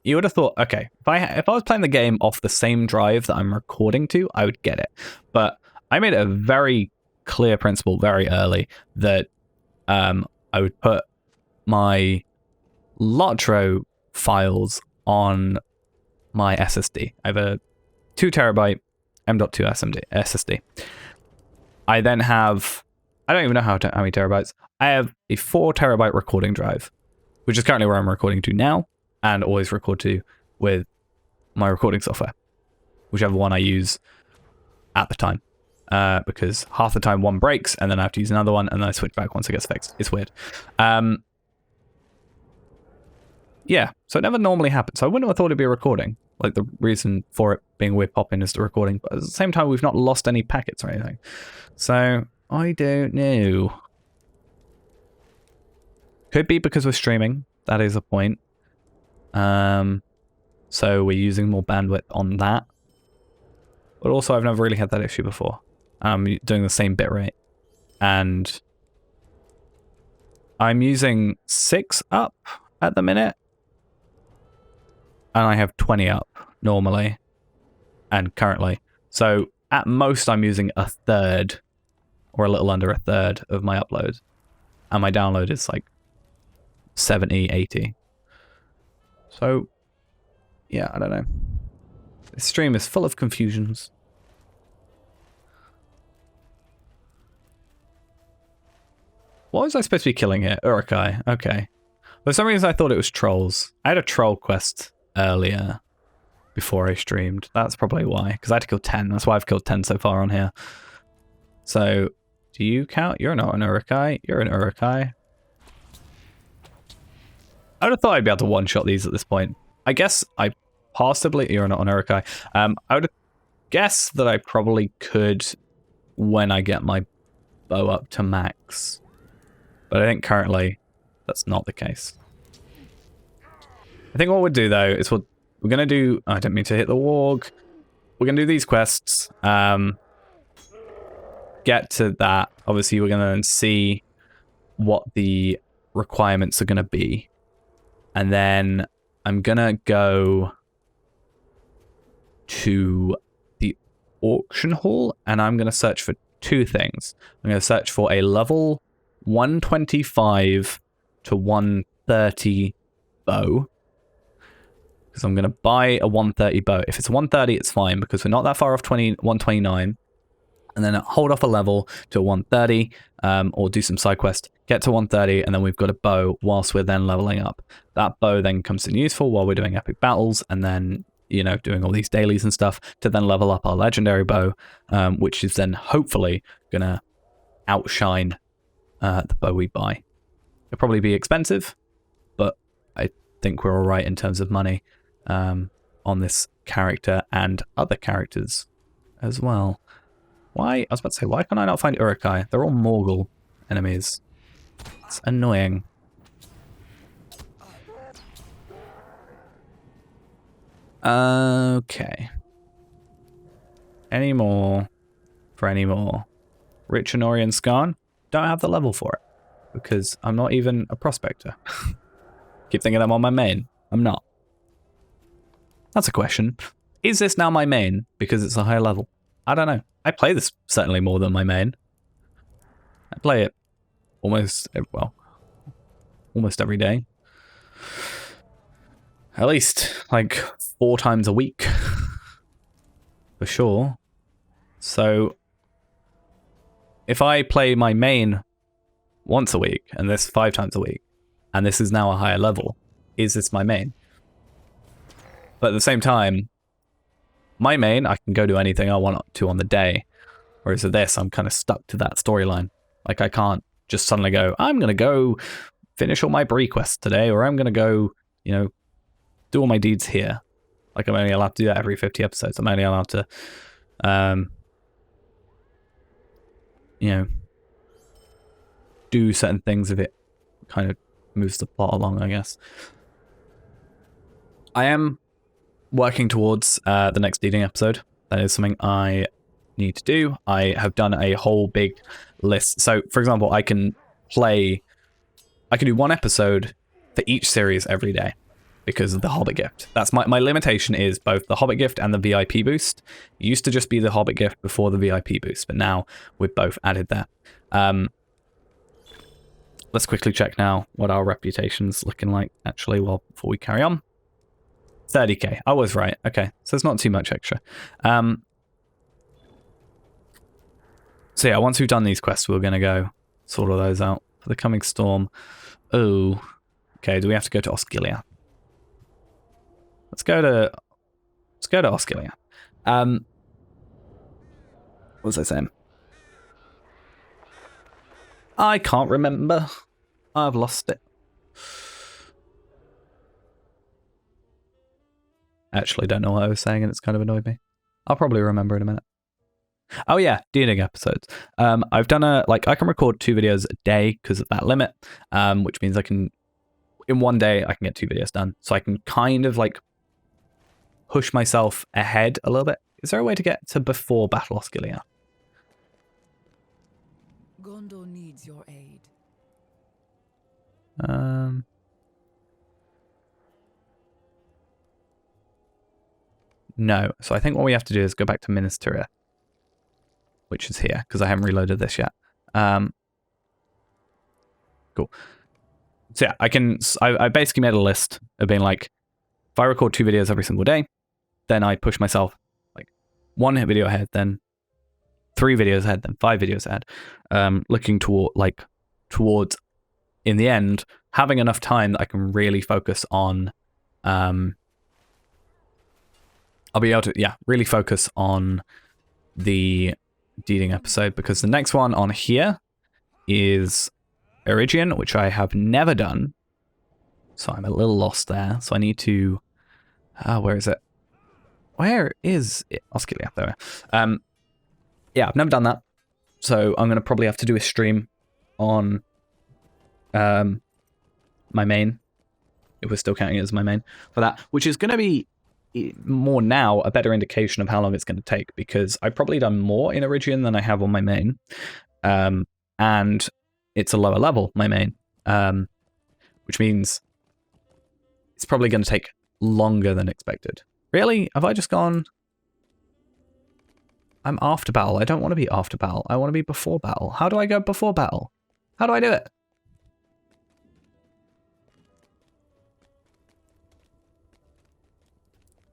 You would have thought, okay, if I was playing the game off the same drive that I'm recording to, I would get it. But I made a very clear principle very early that I would put my Lotro files on my SSD. I have a 2 terabyte M.2 SSD. I then have, I don't even know how many terabytes. I have a 4 terabyte recording drive, which is currently where I'm recording to now, and always record to with my recording software, whichever one I use at the time. Because half the time one breaks, and then I have to use another one, and then I switch back once it gets fixed. It's weird. Yeah, so it never normally happens. So I wouldn't have thought it'd be a recording. Like, the reason for it being weird popping is the recording, but at the same time, we've not lost any packets or anything. So, I don't know. Could be because we're streaming. That is a point. So we're using more bandwidth on that. But also, I've never really had that issue before. I'm doing the same bitrate. And I'm using 6 up at the minute. And I have 20 up normally and currently. So at most, I'm using a third or a little under a third of my upload. And my download is like 70, 80. So, yeah, I don't know. This stream is full of confusions. What was I supposed to be killing here? Urukai. Okay. For some reason, I thought it was trolls. I had a troll quest earlier before I streamed. That's probably why. Because I had to kill 10. That's why I've killed 10 so far on here. So, do you count? You're not an Urukai. You're an Urukai. I would have thought I'd be able to one-shot these at this point. I guess I possibly... You're not an Urukai. I would guess that I probably could when I get my bow up to max. But I think currently that's not the case. I think what we'll do, though, is we're going to do... I don't mean to hit the warg. We're going to do these quests. Get to that. Obviously, we're going to see what the requirements are going to be. And then I'm going to go to the auction hall, and I'm going to search for 2 things. I'm going to search for a level 125 to 130 bow. Because I'm going to buy a 130 bow. If it's a 130, it's fine, because we're not that far off 129. And then hold off a level to a 130, or do some side quest, get to 130, and then we've got a bow whilst we're then leveling up. That bow then comes in useful while we're doing epic battles, and then, you know, doing all these dailies and stuff to then level up our legendary bow, which is then hopefully going to outshine the bow we buy. It'll probably be expensive, but I think we're all right in terms of money on this character and other characters as well. Why? I was about to say, why can I not find Urukai? They're all Morgul enemies. It's annoying. Okay. Any more for any more? Rich Honorian Skarn? Don't have the level for it. Because I'm not even a prospector. Keep thinking I'm on my main. I'm not. That's a question. Is this now my main because it's a higher level? I don't know. I play this certainly more than my main. I play it almost every day. At least like 4 times a week. For sure. So if I play my main once a week and this 5 times a week, and this is now a higher level, is this my main? But at the same time, my main, I can go do anything I want to on the day. Whereas with this, I'm kind of stuck to that storyline. Like, I can't just suddenly go, I'm going to go finish all my Brie quests today, or I'm going to go, you know, do all my deeds here. Like, I'm only allowed to do that every 50 episodes. I'm only allowed to, you know, do certain things if it kind of moves the plot along, I guess. I am working towards the next leading episode. That is something I need to do. I have done a whole big list. So, for example, I can do 1 episode for each series every day because of the Hobbit gift. That's my limitation is both the Hobbit gift and the VIP boost. It used to just be the Hobbit gift before the VIP boost, but now we've both added that. let's quickly check now what our reputation's looking like, actually, well, before we carry on. 30k. I was right. Okay, so it's not too much extra. So yeah, once we've done these quests, we're going to go sort all those out. For the coming storm. Oh. Okay, do we have to go to Osgiliath? Let's go to Osgiliath. What was I saying? I can't remember. I've lost it. Actually, don't know what I was saying, and it's kind of annoyed me. I'll probably remember in a minute. Oh yeah, DNing episodes. I've done I can record 2 videos a day because of that limit, which means in one day I can get 2 videos done. So I can kind of like push myself ahead a little bit. Is there a way to get to before Battle Osgiliath? Gondor needs your aid. No. So I think what we have to do is go back to Minas Tirith, which is here, because I haven't reloaded this yet. Cool. So yeah, I basically made a list of being like, if I record 2 videos every single day, then I push myself like 1 video ahead, then 3 videos ahead, then 5 videos ahead. Looking towards, in the end, having enough time that I can really focus on, I'll be able to, really focus on the Deeding episode, because the next one on here is Erigion, which I have never done. So I'm a little lost there. So I need to, where is it? Where is it? Osgiliath, there. Yeah, I've never done that. So I'm going to probably have to do a stream on my main, if we're still counting it as my main, for that, which is going to be more now a better indication of how long it's going to take, because I've probably done more in Erigion than I have on my main. And it's a lower level, my main, which means it's probably going to take longer than expected. Really? Have I just gone... I'm after battle. I don't want to be after battle. I want to be before battle. How do I go before battle? How do I do it?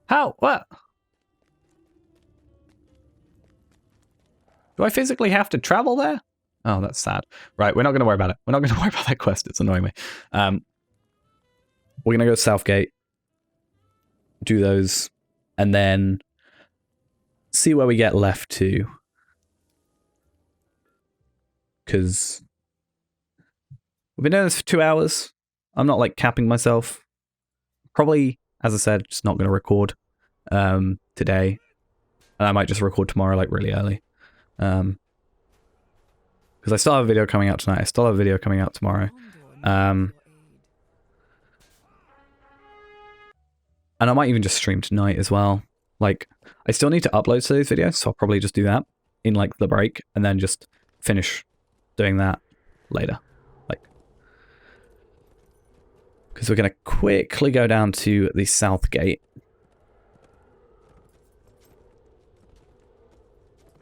How? What? Do I physically have to travel there? Oh, that's sad. Right, we're not going to worry about it. We're not going to worry about that quest. It's annoying me. We're going to go to Southgate, do those, and then see where we get left to. Because we've been doing this for 2 hours. I'm not, like, capping myself. Probably, as I said, just not going to record today. And I might just record tomorrow, like, really early. Because I still have a video coming out tonight. I still have a video coming out tomorrow. And I might even just stream tonight as well. Like, I still need to upload to those videos, so I'll probably just do that in, like, the break, and then just finish doing that later. Like, because we're going to quickly go down to the South Gate.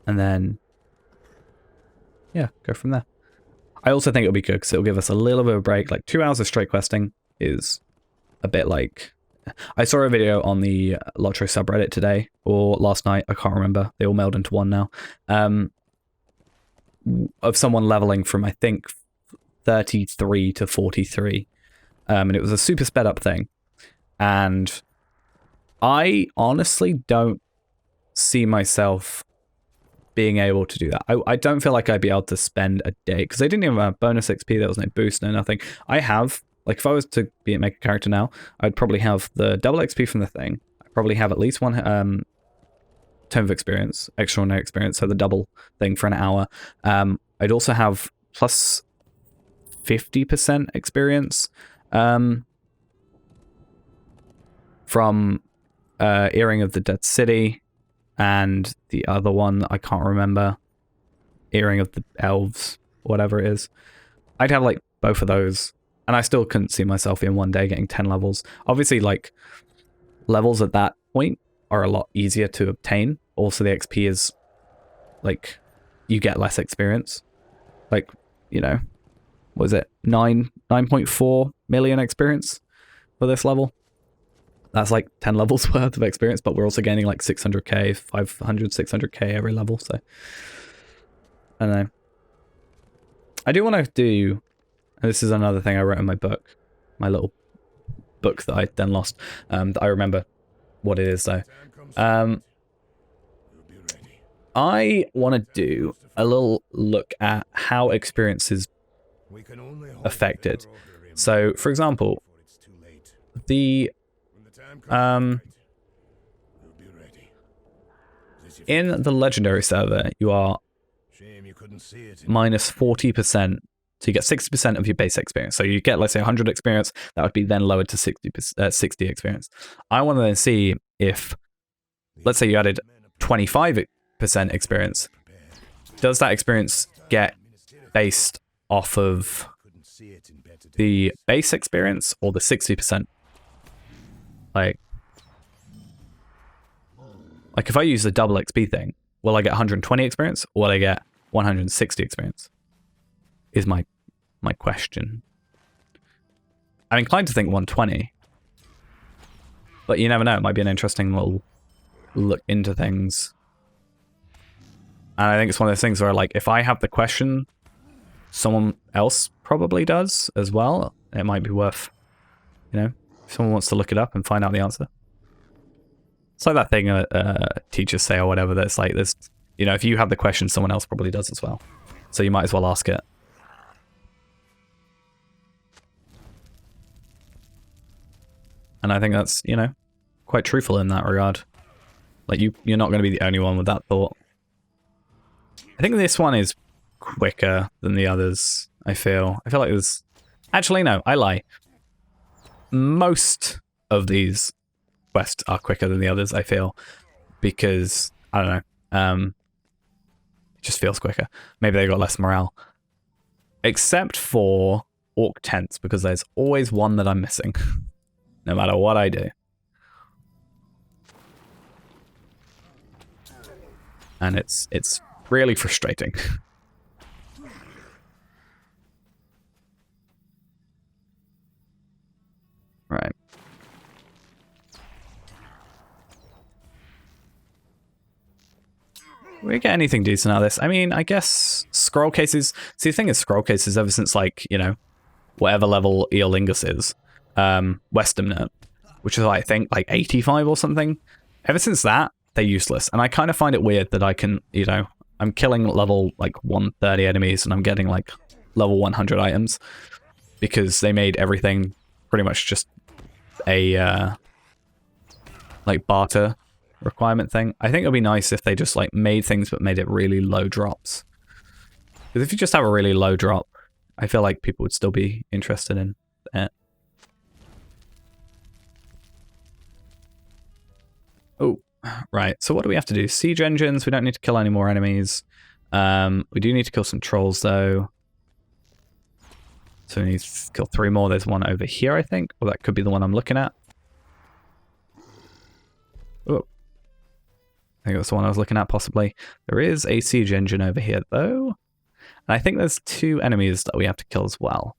And then, yeah, go from there. I also think it'll be good because it'll give us a little bit of a break. Like 2 hours of straight questing is a bit like... I saw a video on the Lotro subreddit today, or last night, I can't remember. They all meld into one now. Of someone leveling from, I think, 33 to 43. And it was a super sped up thing. And I honestly don't see myself being able to do that. I don't feel like I'd be able to spend a day, because I didn't even have bonus XP, there was no boost, no nothing. I have, like, if I was to make a character now, I'd probably have the double XP from the thing. I'd probably have at least one tome of experience, extraordinary experience, so the double thing for an hour. I'd also have plus 50% experience from Earring of the Dead City, and the other one I can't remember, Earring of the Elves, whatever it is. I'd have like both of those, and I still couldn't see myself in one day getting 10 levels. Obviously, like, levels at that point are a lot easier to obtain. Also, the XP is, like, you get less experience. Like, you know, what is it, 9.4 million experience for this level. That's like 10 levels worth of experience, but we're also gaining like 600k, 500, 600k every level, so I don't know. I do want to do, and this is another thing I wrote in my book, my little book that I then lost, that I remember what it is though. I want to do a little look at how experience is affected. So, for example, the in the legendary server, you are minus 40%. So you get 60% of your base experience. So you get, let's say, 100 experience. That would be then lowered to 60 experience. I want to then see if, let's say you added 25% experience. Does that experience get based off of the base experience or the 60%? Like if I use the double XP thing, will I get 120 experience or will I get 160 experience? Is my question. I'm inclined to think 120, but you never know. It might be an interesting little look into things. And I think it's one of those things where, like, if I have the question, someone else probably does as well. It might be worth, you know, if someone wants to look it up and find out the answer. It's like that thing teachers say or whatever, that's like, there's, you know, if you have the question, someone else probably does as well. So you might as well ask it. And I think that's, you know, quite truthful in that regard. Like, you're not going to be the only one with that thought. I think this one is quicker than the others, I feel. I feel like there's... Actually, no, I lie. Most of these quests are quicker than the others, I feel. Because, I don't know, it just feels quicker. Maybe they got less morale. Except for orc tents, because there's always one that I'm missing. No matter what I do. And it's really frustrating. Right. We get anything decent out of this? I mean, I guess scroll cases. See, the thing is, scroll cases ever since, like, you know, whatever level Eolingus is, Western, which is, I think, like 85 or something. Ever since that, they're useless. And I kind of find it weird that I can, you know, I'm killing level like 130 enemies and I'm getting like level 100 items because they made everything pretty much just a like barter requirement thing. I think it would be nice if they just like made things but made it really low drops. Because if you just have a really low drop, I feel like people would still be interested in it. Oh, right. So what do we have to do? Siege engines. We don't need to kill any more enemies. We do need to kill some trolls, though. So we need to kill 3 more. There's one over here, I think. Or that could be the one I'm looking at. Oh. I think that's the one I was looking at, possibly. There is a siege engine over here, though. And I think there's 2 enemies that we have to kill as well.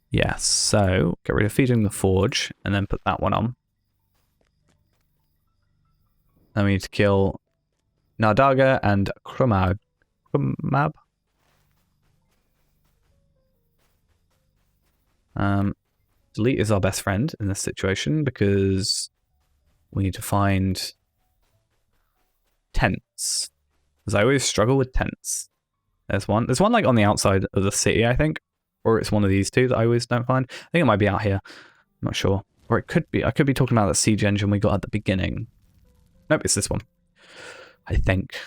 Yeah, so get rid of feeding the forge and then put that one on. Then we need to kill Nardaga and Krumab. Delete is our best friend in this situation because we need to find tents. Because I always struggle with tents. There's one. There's one like on the outside of the city, I think. Or it's one of these 2 that I always don't find. I think it might be out here. I'm not sure. Or it could be. I could be talking about that siege engine we got at the beginning. Nope, it's this one. I think.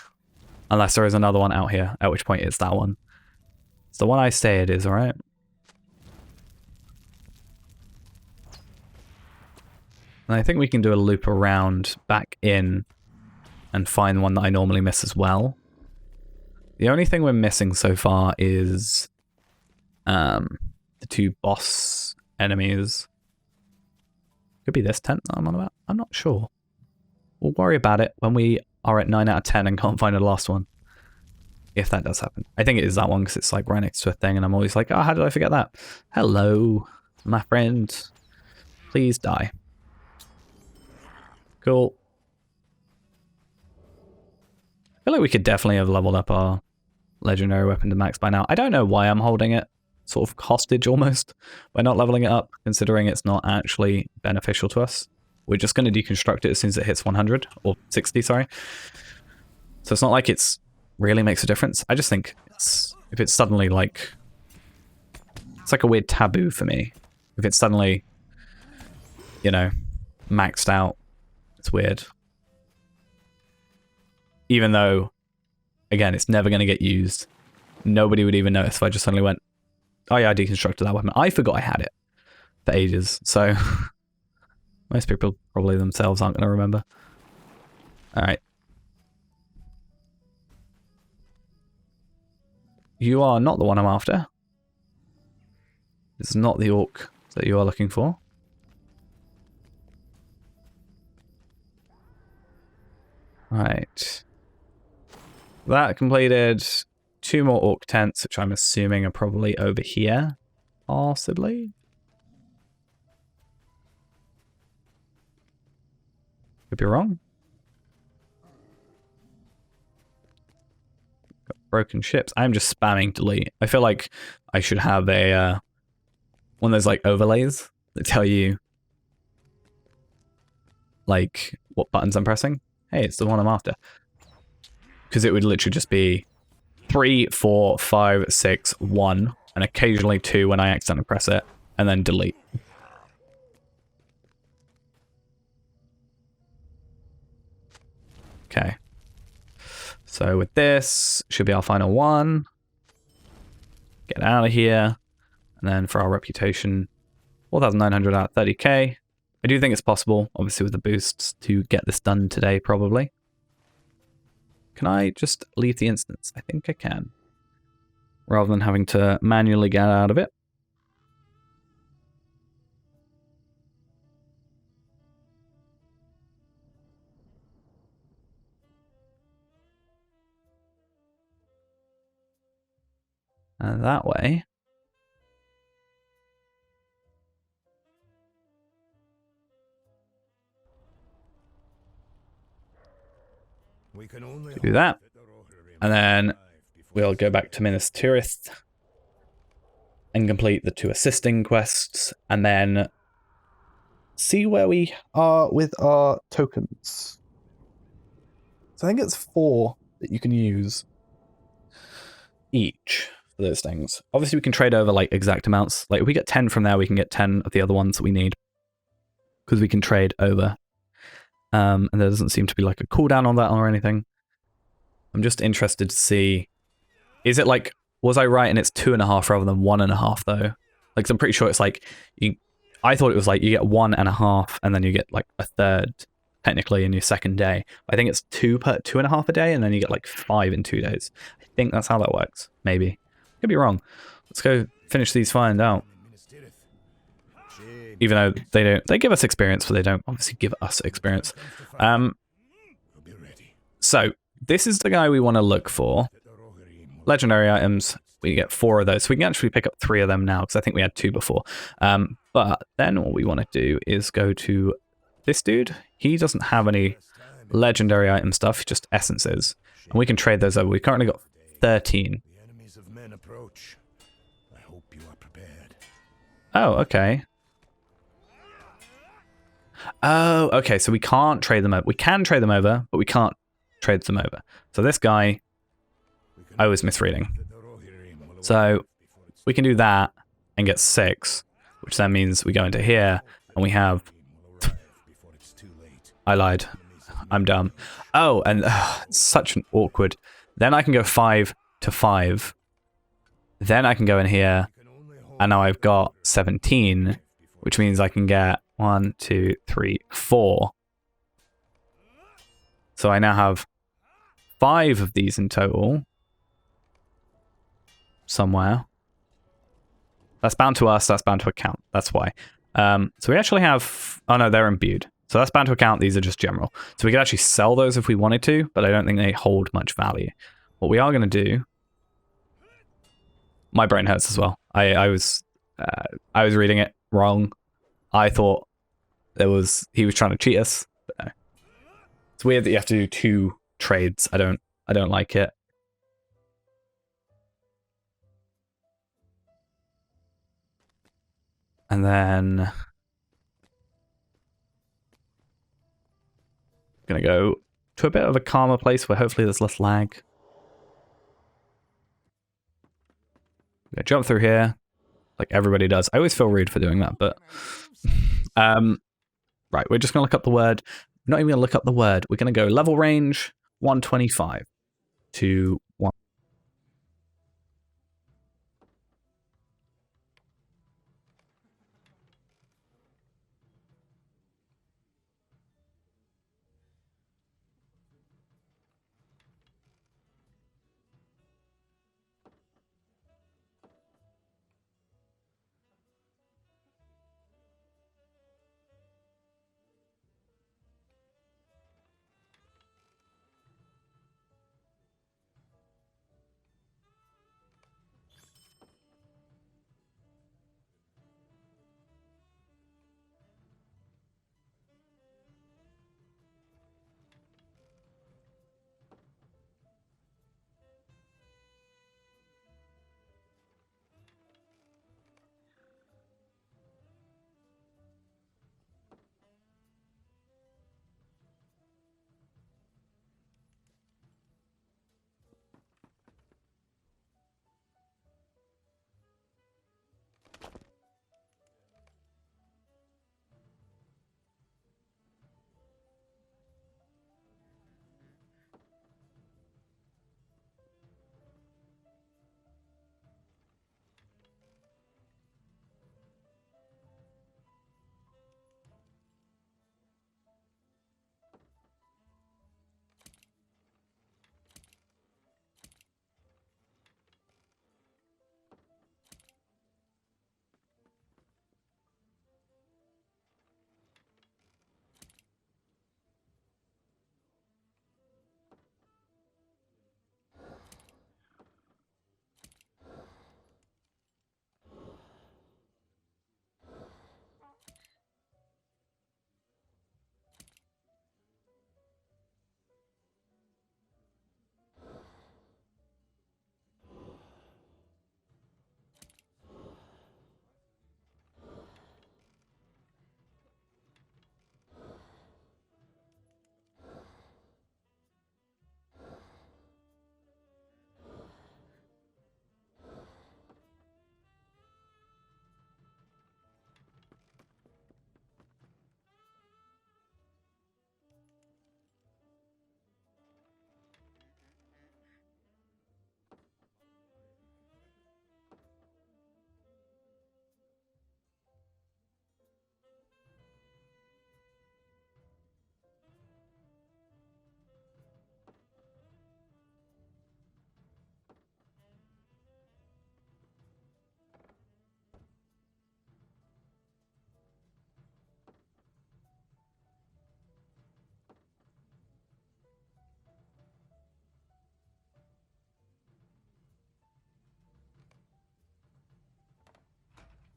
Unless there is another one out here, at which point it's that one. It's the one I say it is, alright? And I think we can do a loop around back in and find one that I normally miss as well. The only thing we're missing so far is the 2 boss enemies. Could be this tent that I'm on about. I'm not sure. We'll worry about it when we are at 9 out of 10 and can't find the last one. if that does happen. I think it is that one because it's like right next to a thing and I'm always like, oh, how did I forget that? Hello, my friend. Please die. Cool. I feel like we could definitely have leveled up our legendary weapon to max by now. I don't know why I'm holding it sort of hostage almost by not leveling it up, considering it's not actually beneficial to us. We're just going to deconstruct it as soon as it hits 100 or 60, sorry. So it's not like it's really makes a difference. I just think if it's suddenly like, it's like a weird taboo for me. If it's suddenly, you know, maxed out, it's weird. Even though, again, it's never going to get used. Nobody would even notice if I just suddenly went, oh yeah, I deconstructed that weapon. I forgot I had it for ages, so most people probably themselves aren't going to remember. All right. You are not the one I'm after. This is not the orc that you are looking for. Right. That completed 2 more orc tents, which I'm assuming are probably over here. Possibly. Could be wrong. Got broken ships. I'm just spamming delete. I feel like I should have a one of those like overlays that tell you like what buttons I'm pressing. Hey, it's the one I'm after. Because it would literally just be 3, 4, 5, 6, 1, and occasionally 2 when I accidentally press it, and then delete. Okay. So with this, should be our final one. Get out of here. And then for our reputation, 4,900 out of 30k. I do think it's possible, obviously with the boosts, to get this done today, probably. Can I just leave the instance? I think I can. Rather than having to manually get out of it. And that way, We can only do that. And then we'll go back to Minas Tirith and complete the 2 assisting quests, and then see where we are with our tokens. So I think it's 4 that you can use each for those things. Obviously we can trade over like exact amounts. Like if we get 10 from there, we can get 10 of the other ones that we need, because we can trade over. And there doesn't seem to be like a cooldown on that or anything. I'm just interested to see, is it like, was I right and it's 2.5 rather than 1.5 though? Like, 'cause I'm pretty sure it's like, I thought it was like you get 1.5 and then you get like a third technically in your second day. I think it's 2.5 a day and then you get like 5 in 2 days. I think that's how that works. Maybe. Could be wrong. Let's go finish these, find out. Even though they give us experience, but they don't obviously give us experience. So this is the guy we want to look for. Legendary items, we get 4 of those. So we can actually pick up 3 of them now, because I think we had 2 before. But then what we want to do is go to this dude. He doesn't have any legendary item stuff, just essences. And we can trade those over. We currently got 13. The enemies of men approach. I hope you are prepared. Oh, okay. Oh, okay, so we can't trade them over. We can trade them over, but we can't trade them over. So this guy, I was misreading. So we can do that and get 6, which then means we go into here and we have... I lied. I'm dumb. Oh, and it's such an awkward... Then I can go 5 to 5. Then I can go in here and now I've got 17, which means I can get 1, 2, 3, 4. So I now have 5 of these in total. Somewhere. That's bound to us, that's bound to account. That's why. So we actually have... Oh no, they're imbued. So that's bound to account, these are just general. So we could actually sell those if we wanted to, but I don't think they hold much value. What we are going to do My brain hurts as well. I was reading it wrong. I thought he was trying to cheat us. But no. It's weird that you have to do 2 trades. I don't like it. And then I'm gonna go to a bit of a calmer place where hopefully there's less lag. I'm gonna jump through here, like everybody does. I always feel rude for doing that, but right, we're just gonna look up the word. We're not even gonna look up the word. We're gonna go level range 125 to 1.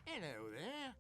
Hello there.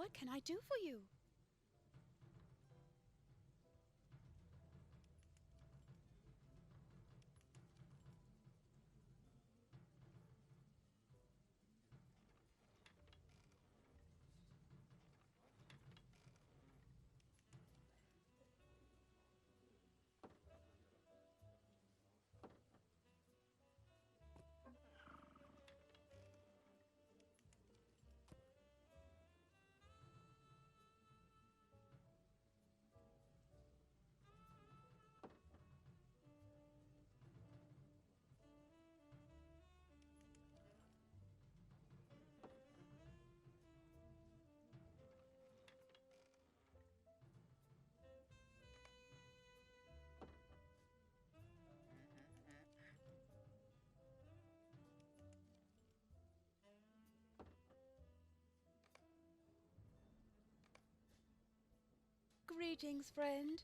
What can I do for you? Greetings, friend.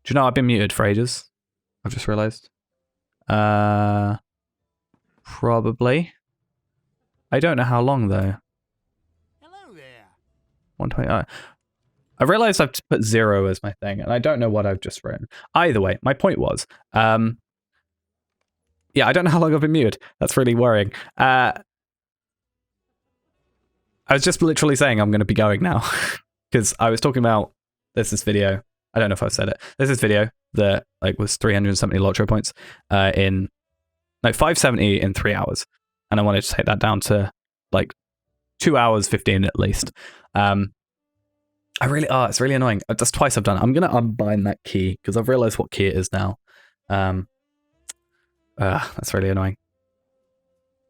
Do you know I've been muted for ages? I've just realized. Probably. I don't know how long though. Hello there. 120. I realized I've put 0 as my thing, and I don't know what I've just written. Either way, my point was, yeah, I don't know how long I've been muted. That's really worrying. I was just literally saying I'm going to be going now, because I was talking about there's this video. I don't know if I've said it. There's this video that like was 370 Lotro points in 570 in 3 hours, and I wanted to take that down to like 2 hours 15 at least. It's really annoying. That's twice I've done it. I'm gonna unbind that key because I've realized what key it is now. That's really annoying.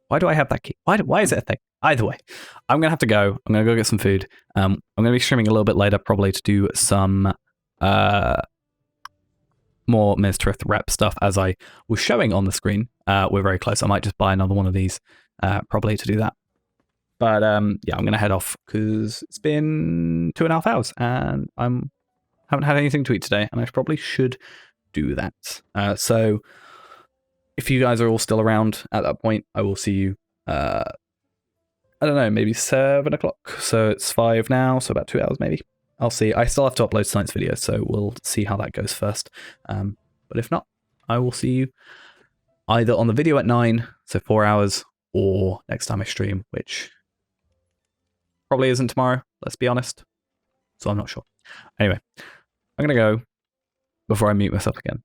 Why do I have that key? Why is it a thing? Either way, I'm gonna have to go. I'm gonna go get some food. I'm gonna be streaming a little bit later, probably to do some more Minas Tirith rep stuff as I was showing on the screen. We're very close. I might just buy another one of these probably to do that. But yeah, I'm gonna head off because it's been 2.5 hours and haven't had anything to eat today, and I probably should do that. So if you guys are all still around at that point, I will see you. I don't know, maybe 7 o'clock. So it's 5 now, so about 2 hours maybe. I'll see. I still have to upload tonight's video, so we'll see how that goes first. But if not, I will see you either on the video at 9, so 4 hours, or next time I stream, which probably isn't tomorrow, let's be honest. So I'm not sure. Anyway, I'm going to go before I mute myself again.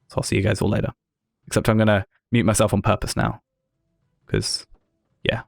So I'll see you guys all later. Except I'm going to mute myself on purpose now. Because, yeah.